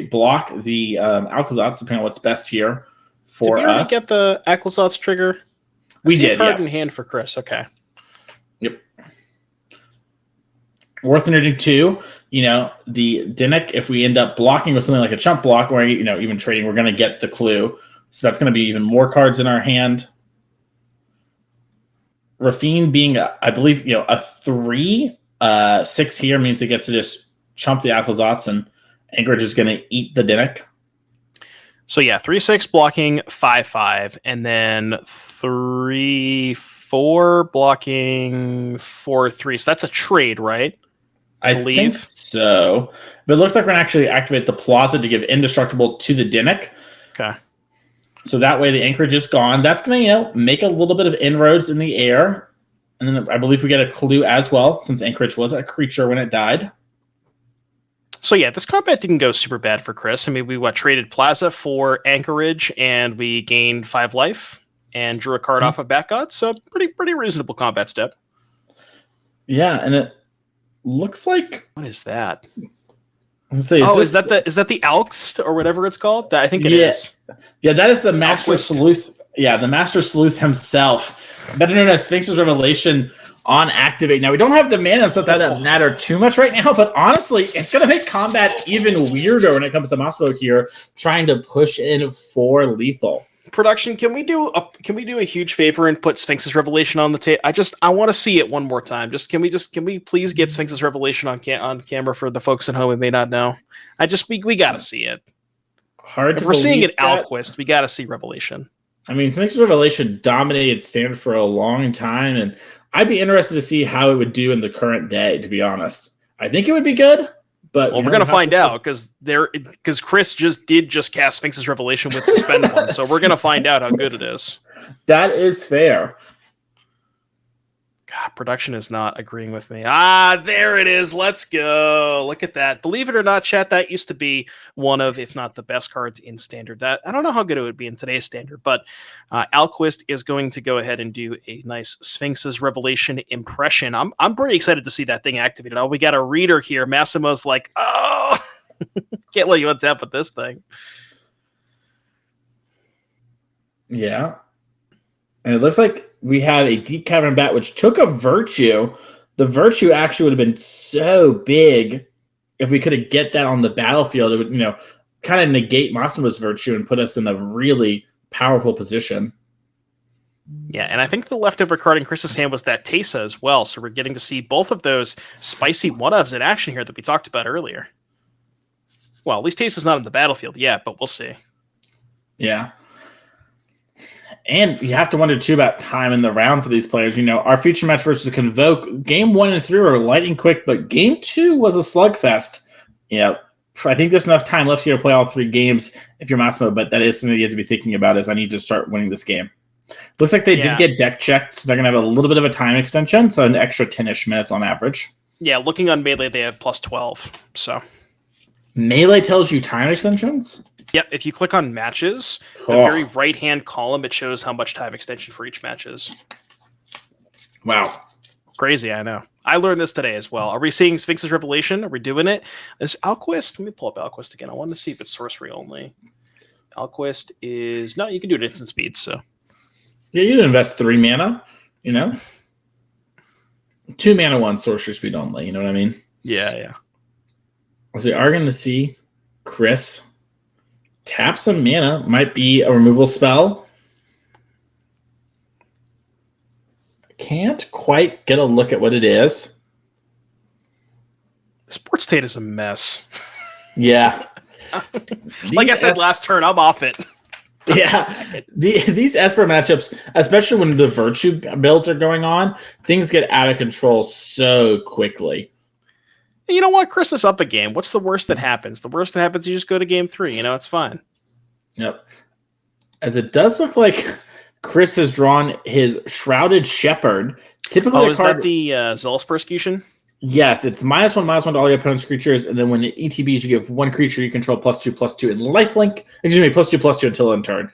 block the Alcazotz, depending on what's best here for us. Did we already get the Aclazotz trigger? We did, card in hand for Chris. Okay. Yep. Worth noting too, the Dennick, if we end up blocking with something like a chump block or, even trading, we're going to get the clue. So that's going to be even more cards in our hand. Rafine being, I believe, a 3/6 here means it gets to just chump the Aclazotz, and Anchorage is going to eat the Dennick. So yeah, 3/6 blocking, 5/5, and then 3/4 blocking, 4/3. So that's a trade, right? I think so. But it looks like we're going to actually activate the Plaza to give indestructible to the Dennick. Okay. So that way the anchorage is gone. That's going to, make a little bit of inroads in the air. And then I believe we get a clue as well, since anchorage was a creature when it died. So yeah, this combat didn't go super bad for Chris. I mean, we traded Plaza for anchorage, and we gained 5 life and drew a card off of Bat God. So pretty reasonable combat step. Yeah, and it looks like, what is that? Is that the Alks or whatever it's called? I think it is. Yeah, that is the Master Sleuth. Yeah, the Master Sleuth himself, better known as Sphinx's Revelation on activate. Now we don't have the mana and stuff that matter too much right now, but honestly, it's going to make combat even weirder when it comes to Massimo here, trying to push in for lethal. Production, can we do a huge favor and put Sphinx's Revelation on the tape? I want to see it one more time. Can we please get Sphinx's Revelation on camera for the folks at home who may not know? We got to see it. If we're seeing it Alquist, we got to see Revelation. I mean, Sphinx's Revelation dominated Standard for a long time, and I'd be interested to see how it would do in the current day, to be honest. I think it would be good. But we're going to find out because Chris did cast Sphinx's Revelation with Suspend One, so we're going to find out how good it is. That is fair. God, production is not agreeing with me. There it is. Let's go. Look at that. Believe it or not, chat, that used to be one of, if not the best cards in Standard. That I don't know how good it would be in today's Standard, but Alquist is going to go ahead and do a nice Sphinx's Revelation impression. I'm pretty excited to see that thing activated. Oh, we got a reader here. Massimo's like, oh, can't let you untap with this thing. Yeah. And it looks like we have a Deep Cavern Bat, which took a Virtue. The Virtue actually would have been so big if we could have get that on the battlefield. It would, kind of negate Massimo's Virtue and put us in a really powerful position. Yeah, and I think the leftover card in Chris's hand was that Tesa as well. So we're getting to see both of those spicy one-ofs in action here that we talked about earlier. Well, at least Tesa's not on the battlefield yet, but we'll see. Yeah. And you have to wonder, too, about time in the round for these players. Our feature match versus Convoke, game 1 and 3 were lightning quick, but game 2 was a slugfest. I think there's enough time left here to play all 3 games if you're Massimo, but that is something you have to be thinking about is I need to start winning this game. Looks like they did get deck checked, so they're going to have a little bit of a time extension, so an extra 10-ish minutes on average. Yeah, looking on Melee, they have plus 12, so... Melee tells you time extensions? Yep, if you click on matches, the very right-hand column, it shows how much time extension for each match is. Wow. Crazy, I know. I learned this today as well. Are we seeing Sphinx's Revelation? Are we doing it? This Alquist, let me pull up Alquist again. I want to see if it's sorcery only. Alquist is... No, you can do it instant speed, so... Yeah, you invest 3 mana, 2 mana, 1 sorcery speed only, you know what I mean? Yeah. So we are going to see Chris tap some mana. Might be a removal spell. Can't quite get a look at what it is. Sport State is a mess. Yeah. Like I said last turn, I'm off it. Yeah. These Esper matchups, especially when the Virtue builds are going on, things get out of control so quickly. You know what? Chris is up a game. What's the worst that happens? The worst that happens, you just go to game 3. It's fine. Yep. As it does look like Chris has drawn his Shrouded Shepherd. Typically, is that the Zealous Persecution? Yes, it's -1/-1 to all your opponent's creatures, and then when it ETBs, you give 1 creature you control +2/+2 in lifelink. Excuse me, +2/+2 until end turn.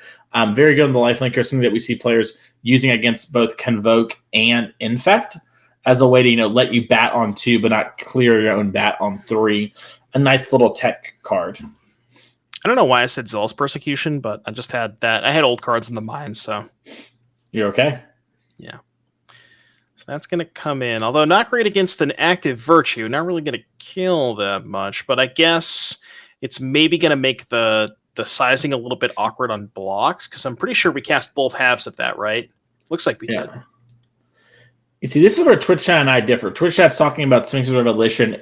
Very good on the lifelink, or something that we see players using against both Convoke and Infect as a way to let you bat on 2, but not clear your own bat on 3. A nice little tech card. I don't know why I said Zealous Persecution, but I just had that. I had old cards in the mind, so. You're okay? Yeah. So that's going to come in. Although not great against an active Virtue. Not really going to kill that much, but I guess it's maybe going to make the sizing a little bit awkward on blocks, because I'm pretty sure we cast both halves of that, right? Looks like we did. You see, this is where Twitch Chat and I differ. Twitch Chat's talking about Sphinx's Revelation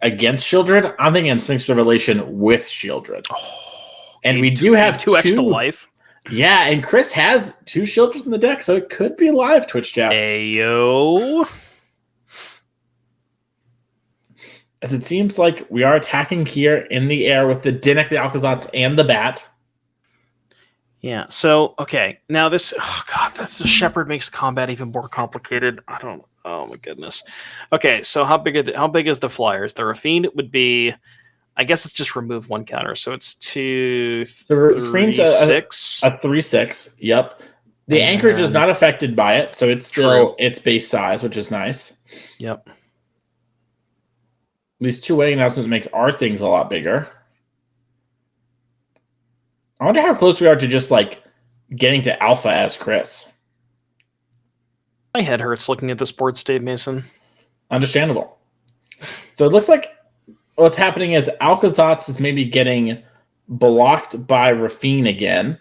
against Shieldred. I'm thinking Sphinx's Revelation with Shieldred. And we do have 2x to life. Yeah, and Chris has 2 Shieldreds in the deck, so it could be live, Twitch Chat. Ayo. As it seems like we are attacking here in the air with the Dinnik, the Alcazats, and the Bat. Yeah, so, okay. Now this... Oh, God, the Shepherd makes combat even more complicated. Oh, my goodness. Okay, so how big is the Flyers? The Rafine would be... I guess it's just remove 1 counter, so it's 2, 3, 6. A 3/6, yep. The Anchorage is not affected by it, so it's still its base size, which is nice. Yep. These 2 wedding announcements makes our things a lot bigger. I wonder how close we are to just, getting to Alpha as Chris. My head hurts looking at this board state, Mason. Understandable. So it looks like what's happening is Alcazats is maybe getting blocked by Rafine again.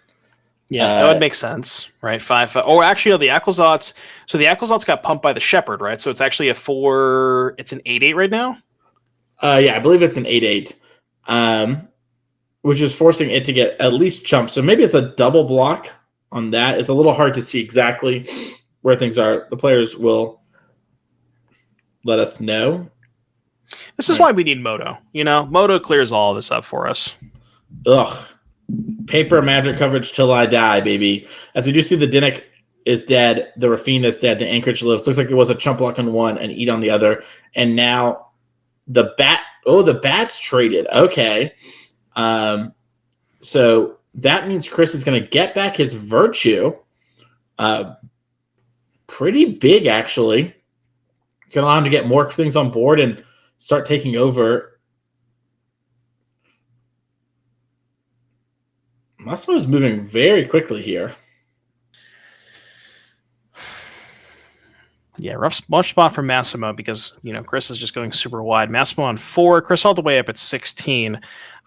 Yeah, that would make sense, right? 5. Or actually, no, the Alcazats. So the Alcazats got pumped by the Shepherd, right? So it's actually a 4. It's an 8/8 right now. Yeah, I believe it's an 8/8, which is forcing it to get at least chump. So maybe it's a double block on that. It's a little hard to see exactly where things are. The players will let us know. This is why we need Moto. Moto clears all of this up for us. Ugh. Paper magic coverage till I die, baby. As we do see, the Dinnik is dead. The Rafine is dead. The Anchorage lives. Looks like there was a chump block on one and eat on the other. And now the Bat. Oh, the Bat's traded. Okay. So that means Chris is going to get back his Virtue. Pretty big, actually. It's going to allow him to get more things on board and start taking over. Massimo is moving very quickly here. Yeah, rough spot for Massimo because, Chris is just going super wide. Massimo on 4, Chris all the way up at 16.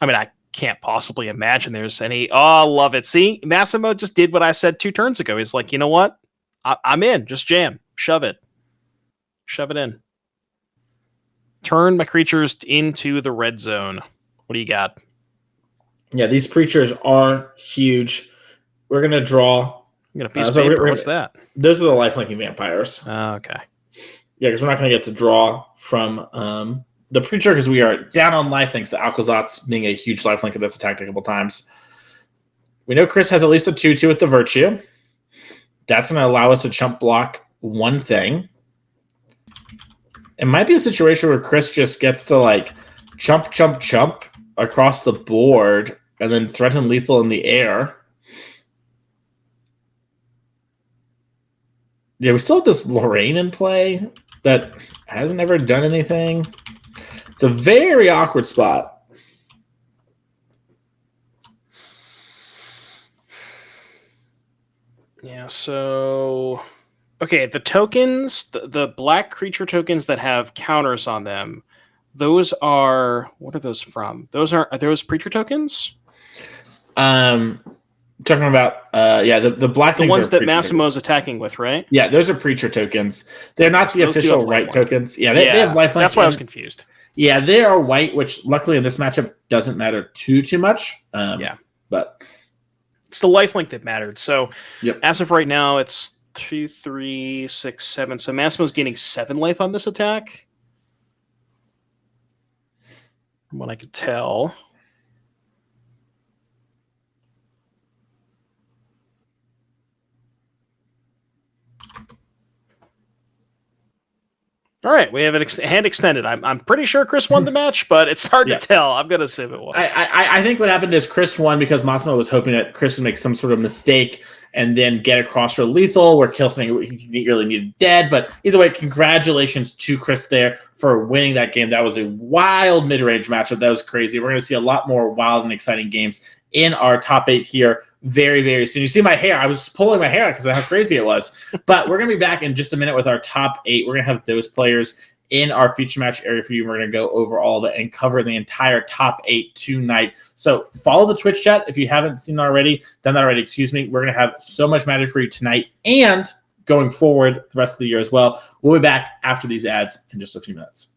I mean, I can't possibly imagine there's any... Oh, love it. See, Massimo just did what I said 2 turns ago. He's like, you know what? I'm in. Just jam. Shove it. Shove it in. Turn my creatures into the red zone. What do you got? Yeah, these creatures are huge. We're going to draw... You got a piece of paper. What's that? Those are the lifelinking vampires. Oh, okay. Yeah, because we're not going to get to draw from the creature because we are down on life thanks to Alcazats being a huge lifelinker that's attacked a couple times. We know Chris has at least a 2/2 with the Virtue. That's going to allow us to chump block one thing. It might be a situation where Chris just gets to chump, across the board and then threaten lethal in the air. Yeah, we still have this Lorraine in play that hasn't ever done anything. It's a very awkward spot. Yeah, so... Okay, the tokens, the black creature tokens that have counters on them, those are... What are those from? Are those preacher tokens? Talking about the black the things ones are that preacher Massimo's tokens. attacking with, right? Yeah, those are preacher tokens. They're not the those do official have right lifelink. tokens. Yeah, they have lifelink. That's why I was confused. Yeah, they are white, which luckily in this matchup doesn't matter too much. But it's the lifelink that mattered. So yep. As of right now, it's 2, 3, 6, 7. So Massimo's gaining 7 life on this attack. From what I could tell. All right, we have an hand extended. I'm pretty sure Chris won the match, but it's hard to tell. I'm going to assume it was. I think what happened is Chris won because Massimo was hoping that Chris would make some sort of mistake and then get across for lethal where kill something he really needed dead. But either way, congratulations to Chris there for winning that game. That was a wild mid-range matchup. That was crazy. We're going to see a lot more wild and exciting games in our top 8 here very, very soon. You see my hair. I was pulling my hair out because of how crazy it was. But we're going to be back in just a minute with our top 8. We're going to have those players in our feature match area for you. We're going to go over all of it and cover the entire top 8 tonight. So follow the Twitch chat if you haven't done that already. We're going to have so much magic for you tonight and going forward the rest of the year as well. We'll be back after these ads in just a few minutes.